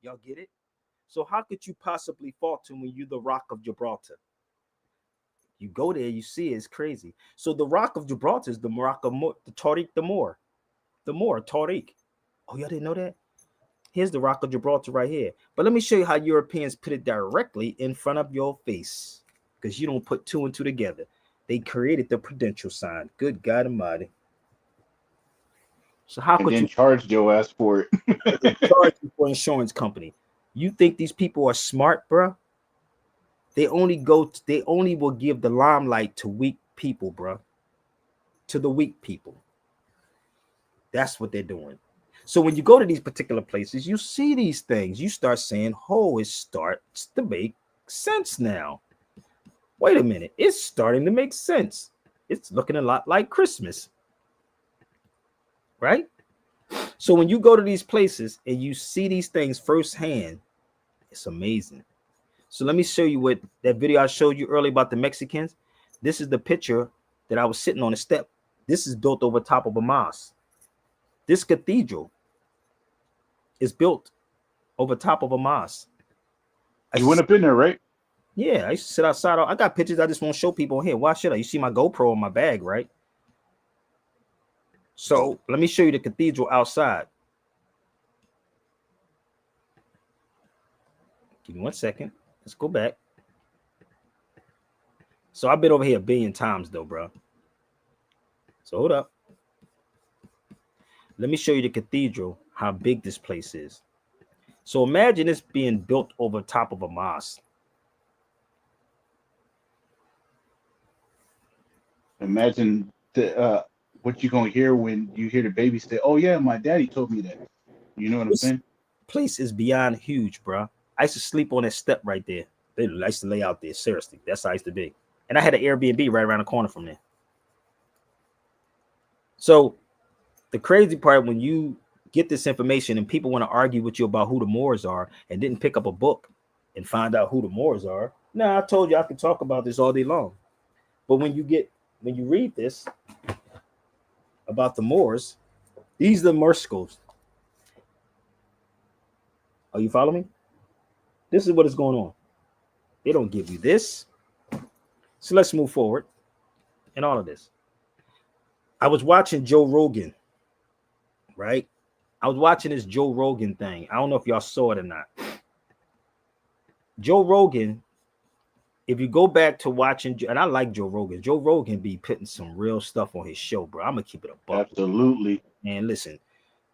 Y'all get it? So how could you possibly falter when you're the Rock of Gibraltar? You go there, you see it, it's crazy. So the Rock of Gibraltar is the Morocco, the Tariq the Moor. The Moor, Tariq. Oh, y'all didn't know that? Here's the Rock of Gibraltar right here. But let me show you how Europeans put it directly in front of your face. Because you don't put two and two together. They created the prudential sign. Good God Almighty. So how could you charge your ass for it? charge you for insurance company? You think these people are smart, bro? They only will give the limelight to weak people, bro. To the weak people. That's what they're doing. So when you go to these particular places, you see these things. You start saying, oh, it starts to make sense now. Wait a minute. It's starting to make sense. It's looking a lot like Christmas. Right? So when you go to these places and you see these things firsthand, it's amazing. So let me show you what that video I showed you earlier about the Mexicans. This is the picture that I was sitting on a step. This is built over top of a mosque. This cathedral is built over top of a mosque. You went up in there, right? Yeah, I used to sit outside. I got pictures I just won't show people here. Why should I? You see my GoPro in my bag, right? So let me show you the cathedral outside. Give me 1 second. Let's go back. So I've been over here 1 billion times though, bro. So hold up. Let me show you the cathedral, how big this place is. So imagine it's being built over top of a mosque. Imagine what you're gonna hear when you hear the baby say, "Oh yeah, my daddy told me that." You know what I'm This saying? place is beyond huge, bro. I used to sleep on that step right there. I used to lay out there. Seriously, that's how I used to be. And I had an Airbnb right around the corner from there. So the crazy part when you get this information and people want to argue with you about who the Moors are and didn't pick up a book and find out who the Moors are. Now I told you I could talk about this all day long. But when you read this about the Moors, these are the Moriscos. Are you following me? This is what is going on. They don't give you this. So let's move forward in all of this. I was watching Joe Rogan, right? I was watching this Joe Rogan thing. I don't know if y'all saw it or not. Joe Rogan, if you go back to watching, and I like Joe Rogan be putting some real stuff on his show, bro. I'm gonna keep it a buck. Absolutely. And listen,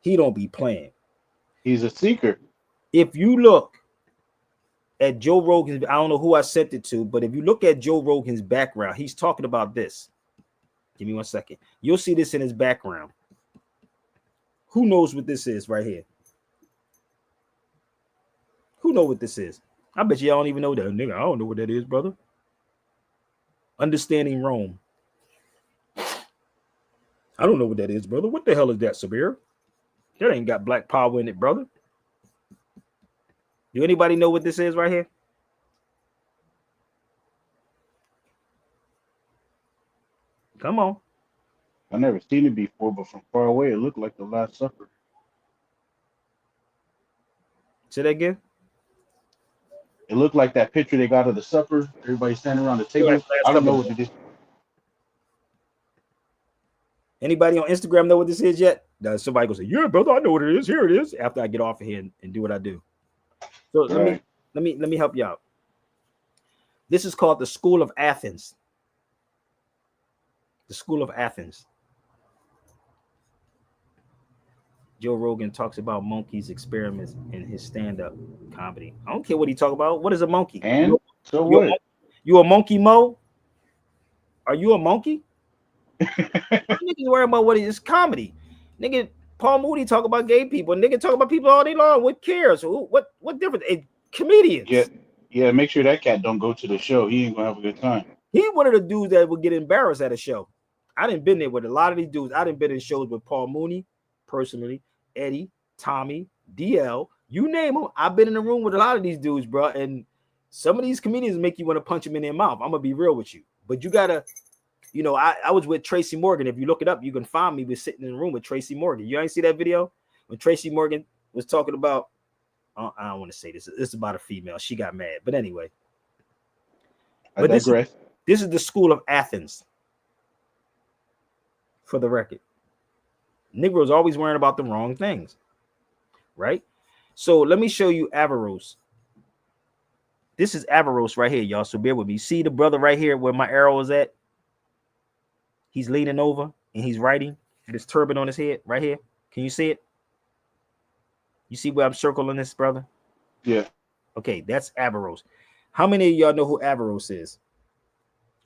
he don't be playing. He's a seeker. If you look at Joe Rogan's, I don't know who I sent it to, but if you look at Joe Rogan's background, he's talking about this. Give me 1 second. You'll see this in his background. Who knows what this is right here? Who know what this is? I bet you all don't even know that, nigga. I don't know what that is, brother. Understanding Rome. I don't know what that is, brother. What the hell is that, Sabir? That ain't got black power in it, brother. Do anybody know what this is right here? Come on. I never seen it before, but from far away, it looked like the Last Supper. Say that again. It looked like that picture they got of the supper. Everybody standing around the table. I don't know what it is. Anybody on Instagram know what this is yet? Somebody go say, "Yeah, brother, I know what it is. Here it is." After I get off of here and do what I do. So let me help you out. This is called the School of Athens. The School of Athens. Joe Rogan talks about monkeys' experiments in his stand-up comedy. I don't care what he talk about. What is a monkey? And so what? You a monkey, Mo? Are you a monkey? Niggas worry about what is comedy. Nigga, Paul Moody talk about gay people. Nigga talk about people all day long. What cares? What difference? Comedians. Yeah. Make sure that cat don't go to the show. He ain't gonna have a good time. He one of the dudes that would get embarrassed at a show. I didn't been there with a lot of these dudes. I didn't been in shows with Paul Mooney, personally, Eddie, Tommy, DL, you name them. I've been in the room with a lot of these dudes, bro. And some of these comedians make you want to punch them in their mouth. I'm gonna be real with you, but you gotta, I was with Tracy Morgan. If you look it up, you can find me. We're sitting in the room with Tracy Morgan. You ain't see that video when Tracy Morgan was talking about? I don't want to say this. It's about a female. She got mad, but anyway. I digress. This is the School of Athens. For the record, Negroes always worrying about the wrong things, right? So let me show you Averroes. This is Averroes right here, y'all. So bear with me. See the brother right here where my arrow is at? He's leaning over and he's writing. This turban on his head right here. Can you see it? You see where I'm circling this, brother? Yeah. Okay, that's Averroes. How many of y'all know who Averroes is?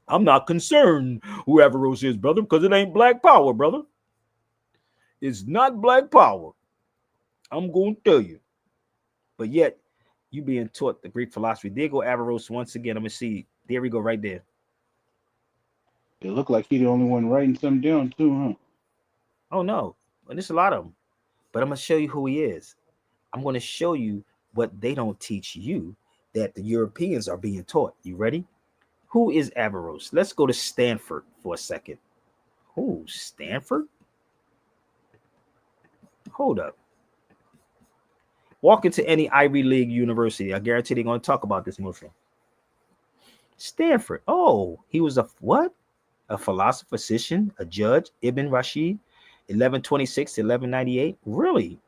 I'm not concerned who Averroes is, brother, because it ain't black power, brother. It's not black power. I'm going to tell you. But yet, you being taught the Greek philosophy. There go Averroes once again. I'm going to see. There we go right there. It looked like he the only one writing something down too, huh? Oh, no. Well, there's a lot of them. But I'm going to show you who he is. I'm going to show you what they don't teach you that the Europeans are being taught. You ready? Who is Averroes? Let's go to Stanford for a second. Oh, Stanford? Hold up. Walk into any Ivy League university. I guarantee they're going to talk about this Muslim. Stanford. Oh, he was a what? A philosopher, physician, a judge, Ibn Rashid, 1126 to 1198. Really?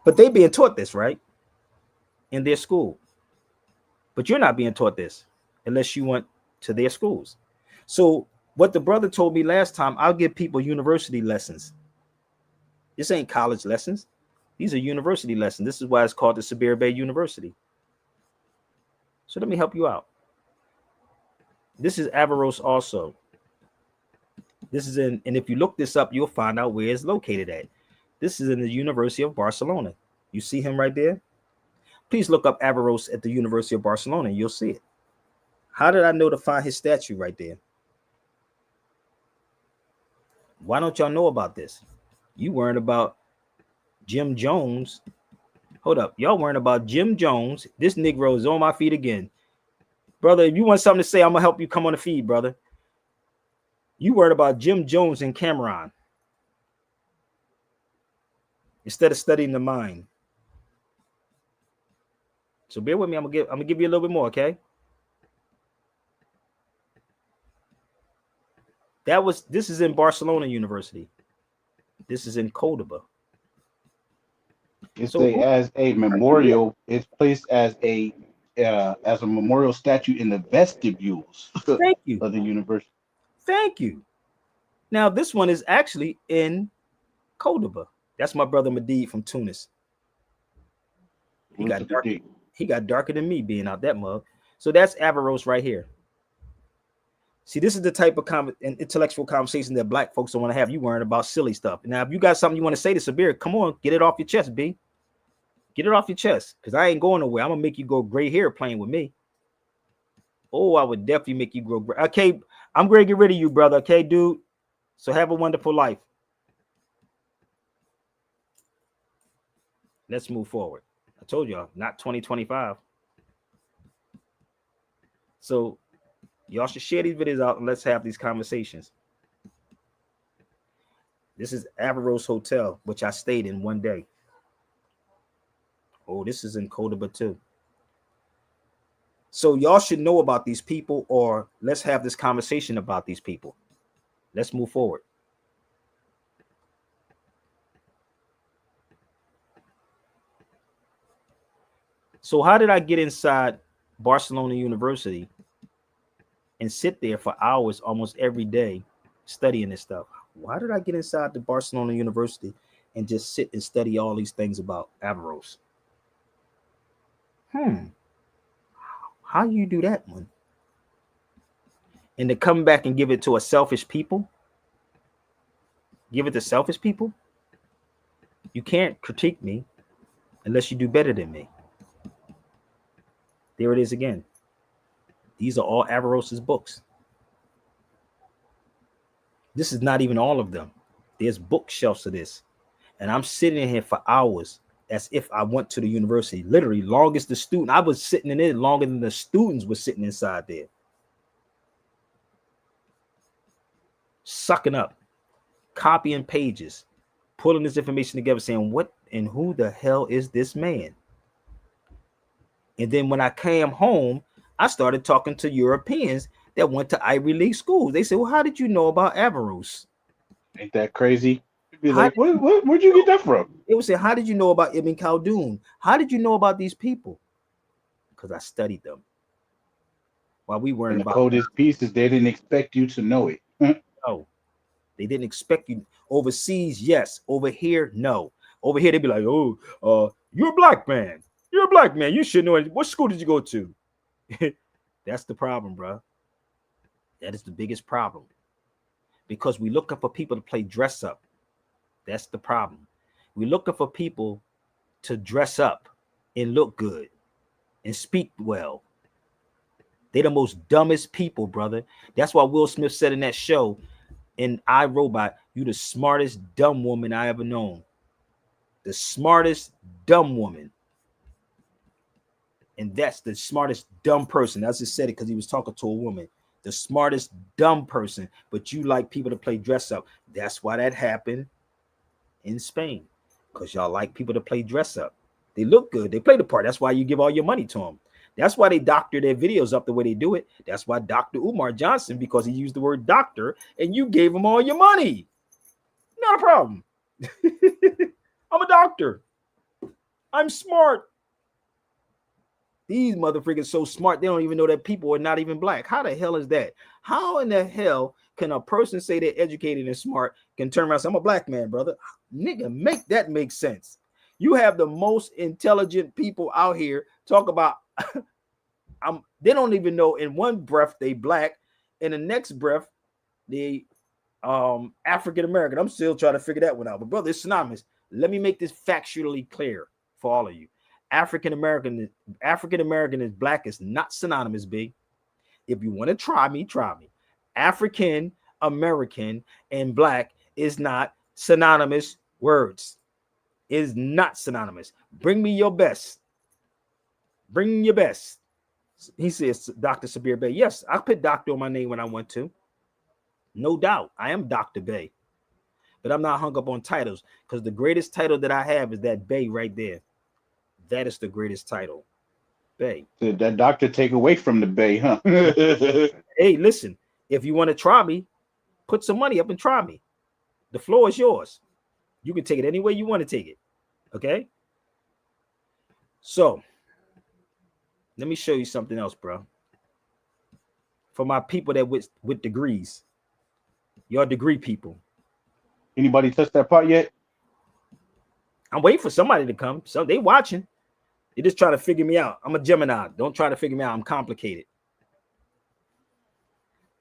But they being taught this, right? In their school. But you're not being taught this unless you went to their schools. So what the brother told me last time, I'll give people university lessons. This ain't college lessons. These are university lessons. This is why it's called the Sabir Bay University. So let me help you out. This is Averroes also. This is in, and if you look this up, you'll find out where it's located at. This is in the University of Barcelona. You see him right there? Please look up Averroes at the University of Barcelona and you'll see it. How did I know to find his statue right there? Why don't y'all know about this? You weren't about Jim Jones. Hold up. Y'all weren't about Jim Jones. This Negro is on my feet again. Brother, if you want something to say, I'm going to help you come on the feed, brother. You worried about Jim Jones and Cameron instead of studying the mind. So bear with me. I'm gonna give you a little bit more, okay? This is in Barcelona University. This is in Cordoba. It's as a memorial. It's placed as a memorial statue in the vestibules Thank you. of the university. Thank you. Now this one is actually in Cordoba. That's my brother Medid from Tunis. He got darker than me being out that mug. So that's Averroes right here. See, this is the type of intellectual conversation that black folks don't want to have. You worrying about silly stuff. Now, if you got something you want to say to Sabir, come on, get it off your chest, B. Get it off your chest, because I ain't going nowhere. I'm going to make you go gray hair playing with me. Oh, I would definitely make you grow gray. Okay, I'm going to get rid of you, brother. Okay, dude? So have a wonderful life. Let's move forward. I told y'all, not 2025. So y'all should share these videos out and let's have these conversations. This is Averroes Hotel, which I stayed in one day. Oh, this is in Cordoba too. So y'all should know about these people, or let's have this conversation about these people. Let's move forward. So how did I get inside Barcelona University and sit there for hours almost every day studying this stuff? Why did I get inside the Barcelona University and just sit and study all these things about Averroes? How you do that one? And to come back and give it to a selfish people? Give it to selfish people? You can't critique me unless you do better than me. There it is again. These are all Averroes' books. This is not even all of them. There's bookshelves of this. And I'm sitting here for hours as if I went to the university. Literally, longest the student. I was sitting in it longer than the students were sitting inside there. Sucking up, copying pages, pulling this information together, saying, what and who the hell is this man? And then when I came home, I started talking to Europeans that went to Ivy League schools. They said, well, how did you know about Averroes? Ain't that crazy? Be like, where'd you get that from? It would say, how did you know about Ibn Khaldun? How did you know about these people? Because I studied them. While we weren't about the coldest pieces, they didn't expect you to know it. No, they didn't expect you. Overseas, yes. Over here, no. Over here, they'd be like, oh, you're a black man. You're a black man. You should know it. What school did you go to? That's the problem, bro. That is the biggest problem. Because we're looking for people to play dress up. That's the problem. We're looking for people to dress up and look good and speak well. They're the most dumbest people, brother. That's why Will Smith said in that show, in I, Robot, you the smartest dumb woman I ever known. The smartest dumb woman. And that's the smartest dumb person. I just said it because he was talking to a woman. The smartest dumb person. But you like people to play dress up. That's why that happened in Spain. Because y'all like people to play dress up. They look good. They play the part. That's why you give all your money to them. That's why they doctor their videos up the way they do it. That's why Dr. Umar Johnson, because he used the word doctor, and you gave him all your money. Not a problem. I'm a doctor. I'm smart. These motherfuckers so smart, they don't even know that people are not even black. How the hell is that? How in the hell can a person say they're educated and smart, can turn around and say, I'm a black man, brother? Nigga, make that make sense. You have the most intelligent people out here talk about, they don't even know in one breath they black. in the next breath, the African American. I'm still trying to figure that one out. But brother, it's synonymous. Let me make this factually clear for all of you. African American is black is not synonymous, B. If you want to try me, try me. African American and black is not synonymous words. Is not synonymous. Bring me your best. Bring your best. He says, Dr. Sabir Bey. Yes, I put doctor on my name when I want to. No doubt. I am Dr. Bey. But I'm not hung up on titles because the greatest title that I have is that Bey right there. That is the greatest title. Bey. Did that doctor take away from the Bay, huh? Hey, listen, if you want to try me, put some money up and try me. The floor is yours. You can take it any way you want to take it. Okay? So, let me show you something else, bro. For my people that with degrees, your degree people. Anybody touch that part yet? I'm waiting for somebody to come. So they watching. They just trying to figure me out. I'm a Gemini. Don't try to figure me out. I'm complicated.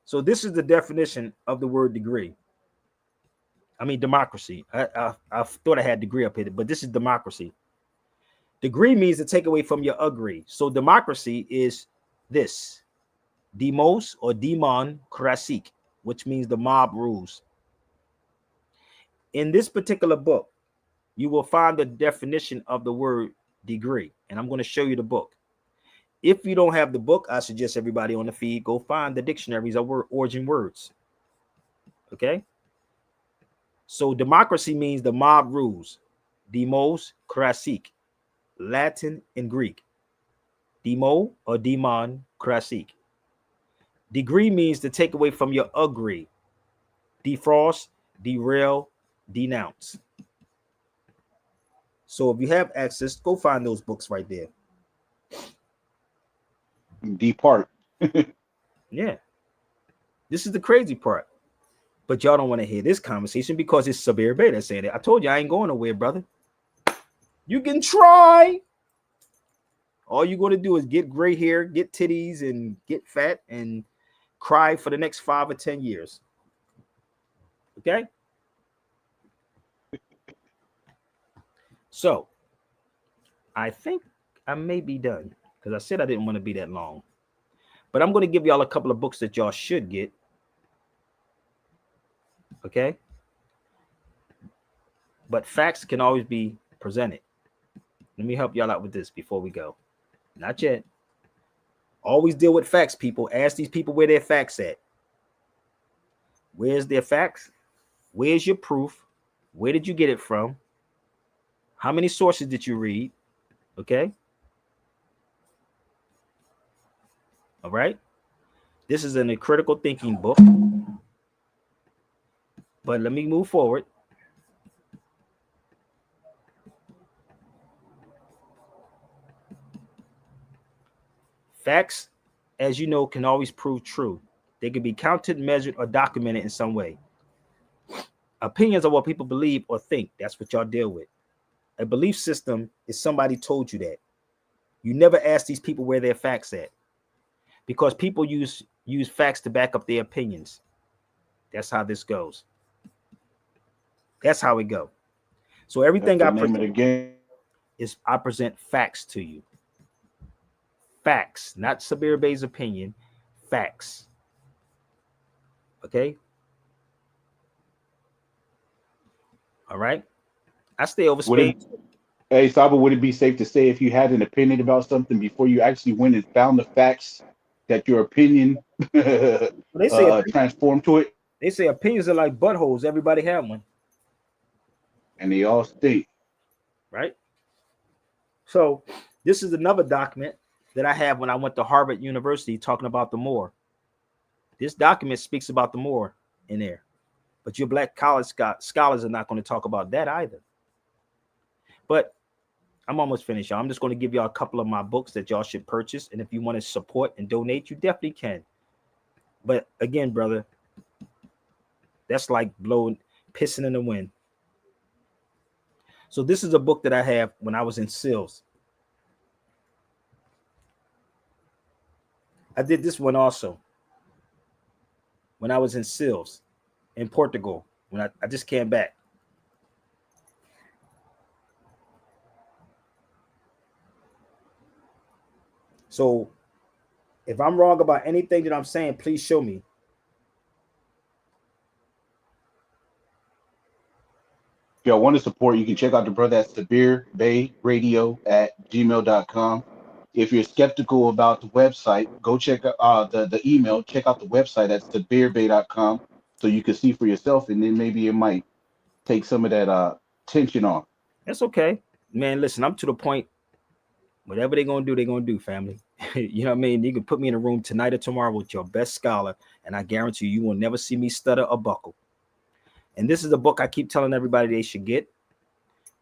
So this is the definition of the word degree. I mean democracy. I thought I had degree up here, but this is democracy. Degree means to take away from your agree. So democracy is this. Demos or democracy, which means the mob rules. In this particular book, you will find the definition of the word degree, and I'm going to show you the book. If you don't have the book, I suggest everybody on the feed go find the dictionaries of origin words. Okay? So democracy means the mob rules. Demos, krasik, Latin and Greek. Demo or demon, krasik. Degree means to take away from your agree. Defrost, derail, denounce. So if you have access, go find those books right there. Depart. Yeah. This is the crazy part. But y'all don't want to hear this conversation because it's Sabir Bey that's saying it. I told you I ain't going nowhere, brother. You can try. All you're going to do is get gray hair, get titties, and get fat and cry for the next 5 or 10 years. Okay? So, I think I may be done because I said I didn't want to be that long. But I'm going to give y'all a couple of books that y'all should get. Okay? But facts can always be presented. Let me help y'all out with this before we go. Not yet. Always deal with facts, people. Ask these people where their facts at. Where's their facts? Where's your proof? Where did you get it from? How many sources did you read? Okay. All right. This is a critical thinking book. But let me move forward. Facts, as you know, can always prove true. They can be counted, measured, or documented in some way. Opinions are what people believe or think. That's what y'all deal with. A belief system is somebody told you that. You never ask these people where their facts at. Because people use facts to back up their opinions. That's how this goes. That's how it goes. So everything I present is I present facts to you. Facts, not Sabir Bey's opinion. Facts. Okay? All right? I stay over space. Hey, Saba, would it be safe to say if you had an opinion about something before you actually went and found the facts that your opinion transformed to it? They say opinions are like buttholes. Everybody have one. And they all stink. Right? So this is another document that I have when I went to Harvard University talking about the Moor. This document speaks about the Moor in there. But your black college scholars are not going to talk about that either. But I'm almost finished, y'all. I'm just going to give y'all a couple of my books that y'all should purchase. And if you want to support and donate, you definitely can. But again, brother, that's like pissing in the wind. So this is a book that I have when I was in SILS. I did this one also. when I was in Sils in Portugal, when I just came back. So if I'm wrong about anything that I'm saying, please show me. If y'all want to support, you can check out the brother at SabirBayRadio@gmail.com. If you're skeptical about the website, go check out the email. Check out the website at SabirBay.com so you can see for yourself, and then maybe it might take some of that tension off. That's okay, man. Listen, I'm to the point. Whatever they're gonna do, they're gonna do, family. You know what I mean? You can put me in a room tonight or tomorrow with your best scholar, and I guarantee you will never see me stutter or buckle. And this is a book I keep telling everybody they should get.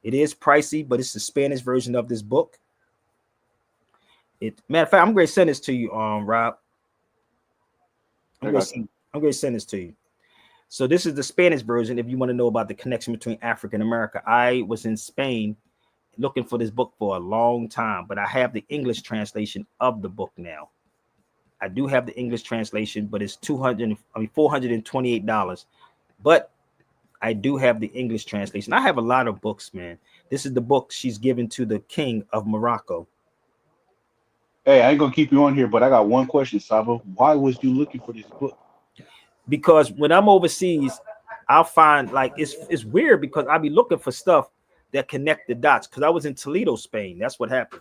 It is pricey, but it's the Spanish version of this book. Matter of fact, I'm going to send this to you, Rob. I'm going to send this to you. So this is the Spanish version. If you want to know about the connection between Africa and America, I was in Spain looking for this book for a long time, but I have the English translation of the book now. I do have the English translation, but it's $428. But I do have the English translation. I have a lot of books, man. This is the book she's given to the king of Morocco. Hey, I ain't gonna keep you on here, but I got one question, Saba. Why was you looking for this book? Because when I'm overseas, I'll find like it's weird because I'll be looking for stuff that connect the dots. Because I was in Toledo, Spain. That's what happened.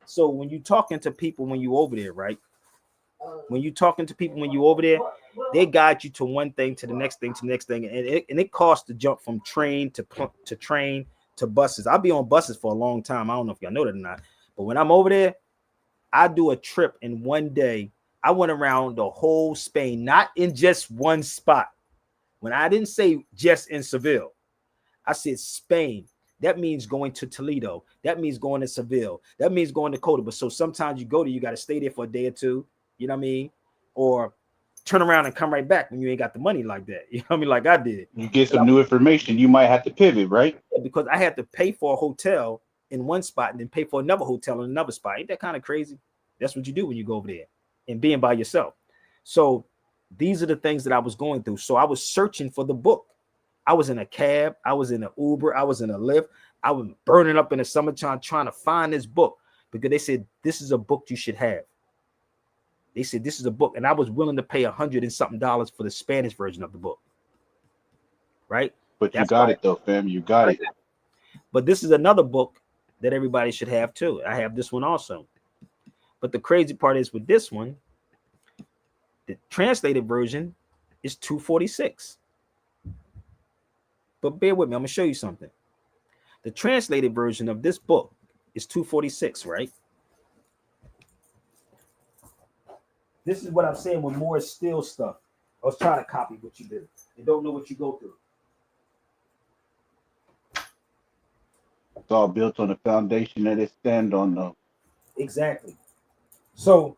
So when you're talking to people when you over there, right? When you're talking to people when you over there, they guide you to one thing, to the next thing, to the next thing, and it costs to jump from train to train to buses. I'll be on buses for a long time. I don't know if y'all know that or not, but when I'm over there, I do a trip in one day. I went around the whole Spain, not in just one spot. When I didn't say just in Seville, I said Spain. That means going to Toledo. That means going to Seville. That means going to Córdoba. So sometimes you go there, you got to stay there for a day or two. You know what I mean? Or turn around and come right back when you ain't got the money like that. You know what I mean? Like I did. You get some new information, you might have to pivot, right? Because I had to pay for a hotel in one spot and then pay for another hotel in another spot. Ain't that kind of crazy? That's what you do when you go over there and being by yourself. So these are the things that I was going through. So I was searching for the book. I was in a cab. I was in an Uber. I was in a Lyft. I was burning up in the summertime trying to find this book because they said, this is a book you should have. They said, this is a book. And I was willing to pay $100 and something for the Spanish version of the book. Right? But you got it though, fam. You got it. But this is another book that everybody should have too. I have this one also. But the crazy part is with this one, the translated version is $246. But bear with me, I'm gonna show you something. The translated version of this book is $246, right? This is what I'm saying with more still stuff. I was trying to copy what you did. You don't know what you go through. It's all built on the foundation that it stand on, though. Exactly. So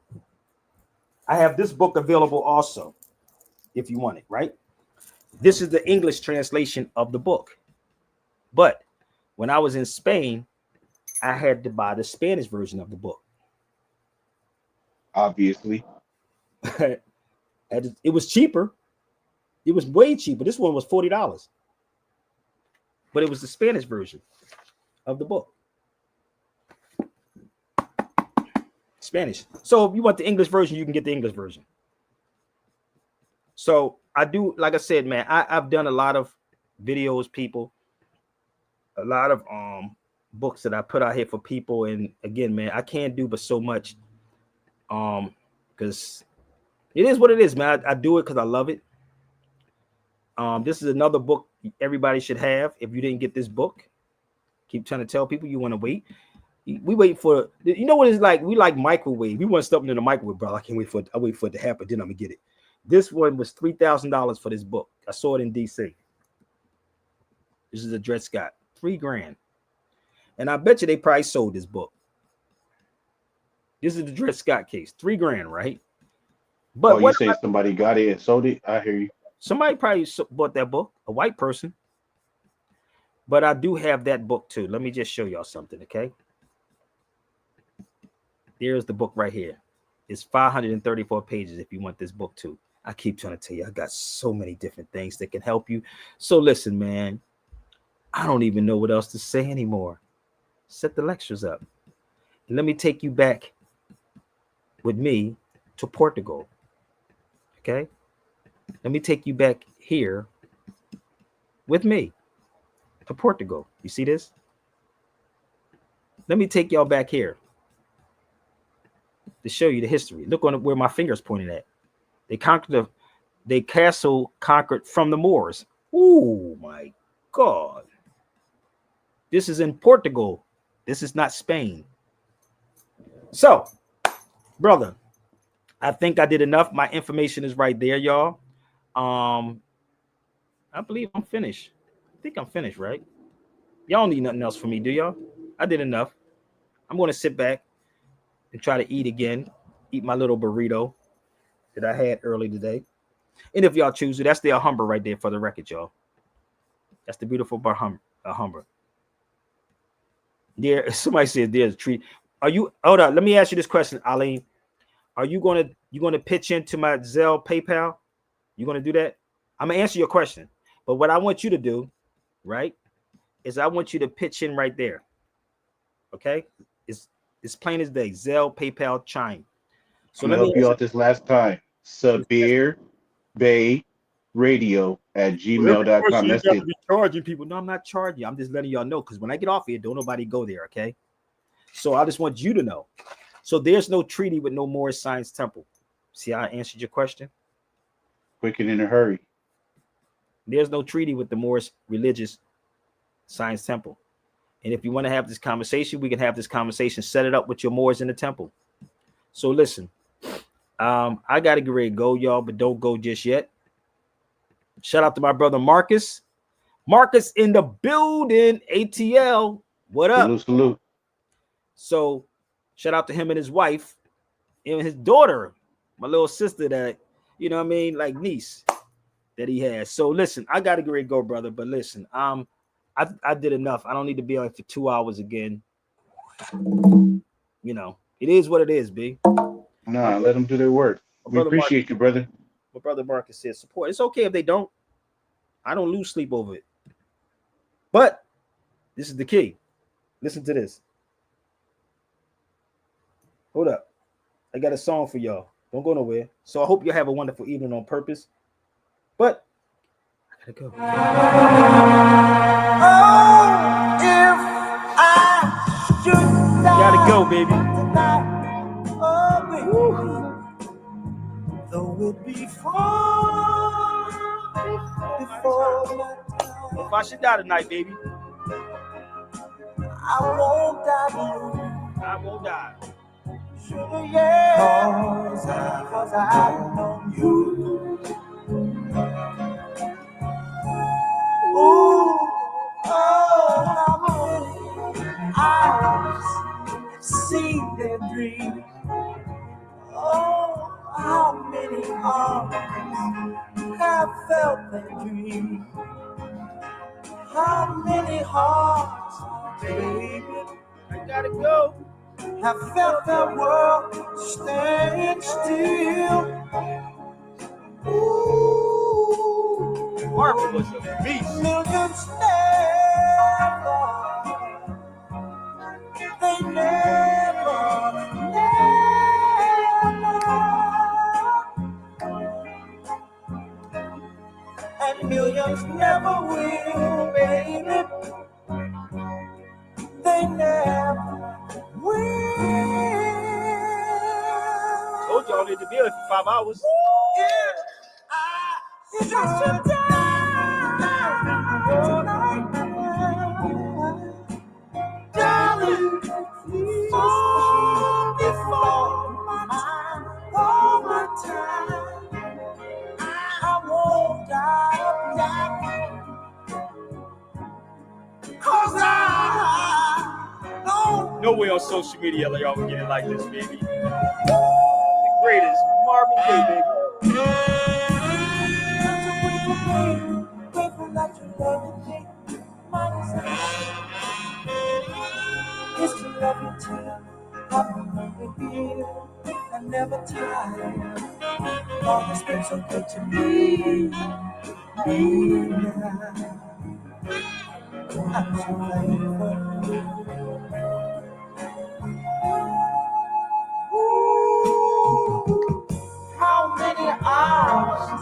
I have this book available also, if you want it, right? This is the English translation of the book. But when I was in Spain, I had to buy the Spanish version of the book. Obviously. It was cheaper. It was way cheaper. This one was $40. But it was the Spanish version of the book. Spanish. So if you want the English version, you can get the English version. So I do, like I said, man, I've done a lot of videos, people, a lot of books that I put out here for people. And again, man, I can't do but so much. Because it is what it is, man. I do it because I love it. This is another book everybody should have. If you didn't get this book, keep trying to tell people you want to wait. We wait for, you know what it's like? We like microwave. We want something in the microwave, bro. I can't wait for it. I wait for it to happen. Then I'm gonna get it. This one was $3,000 for this book. I saw it in DC. This is a Dred Scott, $3,000. And I bet you they probably sold this book. This is the Dred Scott case, $3,000, right? But you say somebody got it and sold it? I hear you. Somebody probably bought that book, a white person. But I do have that book too. Let me just show y'all something, okay? There's the book right here. It's 534 pages if you want this book too. I keep trying to tell you, I got so many different things that can help you. So listen, man, I don't even know what else to say anymore. Set the lectures up. And let me take you back with me to Portugal. Okay? Let me take you back here with me to Portugal. You see this? Let me take y'all back here to show you the history. Look on where my finger's pointing at. They castle conquered from the Moors. Oh my God. This is in Portugal. This is not Spain. So, brother, I think I did enough. My information is right there, y'all. I believe I'm finished. I think I'm finished, right? Y'all don't need nothing else from me, do y'all? I did enough. I'm going to sit back and try to eat again. Eat my little burrito that I had early today. And if y'all choose to, that's the Alhambra right there for the record, y'all. That's the beautiful Alhambra. There, somebody said there's a tree. Are you? Hold on. Let me ask you this question, Aline. Are you gonna pitch into my Zelle PayPal? You gonna do that? I'm gonna answer your question. But what I want you to do, right, is I want you to pitch in right there. Okay? It's plain as day. Zelle, PayPal, Chime. So I'm let gonna me help you out this last time. Sabir Bay Radio at gmail.com. you That's got to it. be charging people. No, I'm not charging you. I'm just letting y'all know because when I get off here, don't nobody go there, okay? So I just want you to know. So there's no treaty with no Moorish Science Temple. See how I answered your question? Quick and in a hurry. There's no treaty with the Moorish Religious Science Temple. And if you want to have this conversation, we can have this conversation. Set it up with your Moors in the temple. So listen, I got to get ready to go, y'all, but don't go just yet. Shout out to my brother Marcus. Marcus in the building, ATL. What up? Salute, salute. So shout out to him and his wife and his daughter, my little sister that, you know what I mean, like niece that he has. So listen, I got to get ready to go, brother. But listen, I did enough. I don't need to be on for 2 hours again. You know, it is what it is, B. Nah, let them do their work. We appreciate you, brother. My brother Marcus says support. It's okay if they don't. I don't lose sleep over it. But this is the key. Listen to this. Hold up. I got a song for y'all. Don't go nowhere. So I hope you have a wonderful evening on purpose. But I gotta go. Oh, if I should Gotta go, baby. tonight, oh, baby, though it be far before my time, If I should die tonight, baby, I won't die blue. I won't die. Sugar, yeah, cause I know you. Ooh, oh, how many eyes see their dreams. Oh, how many arms have felt their dream. How many hearts, baby, I gotta go. have felt their world stand still. Ooh, Marvin was a beast. millions never, they never. And millions never will, baby. They never will. Told y'all need to be here for 5 hours. If I should die tonight, darling, please fall before my time. I won't die of 'cause I don't. No way on social media let y'all get it like this, baby. The greatest Marvin Gaye, baby. Grateful that you love me. My desire is to love you till I'm a baby. I never tired. Oh, it's been so good to me. I'm so thankful. How many eyes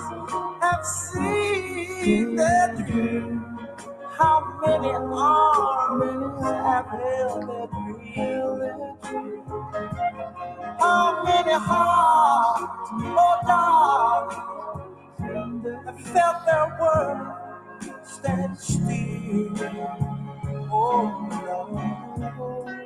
have seen their dream? How many arms have held their dream? How many hearts, oh darling, have felt their world stand still? Oh no.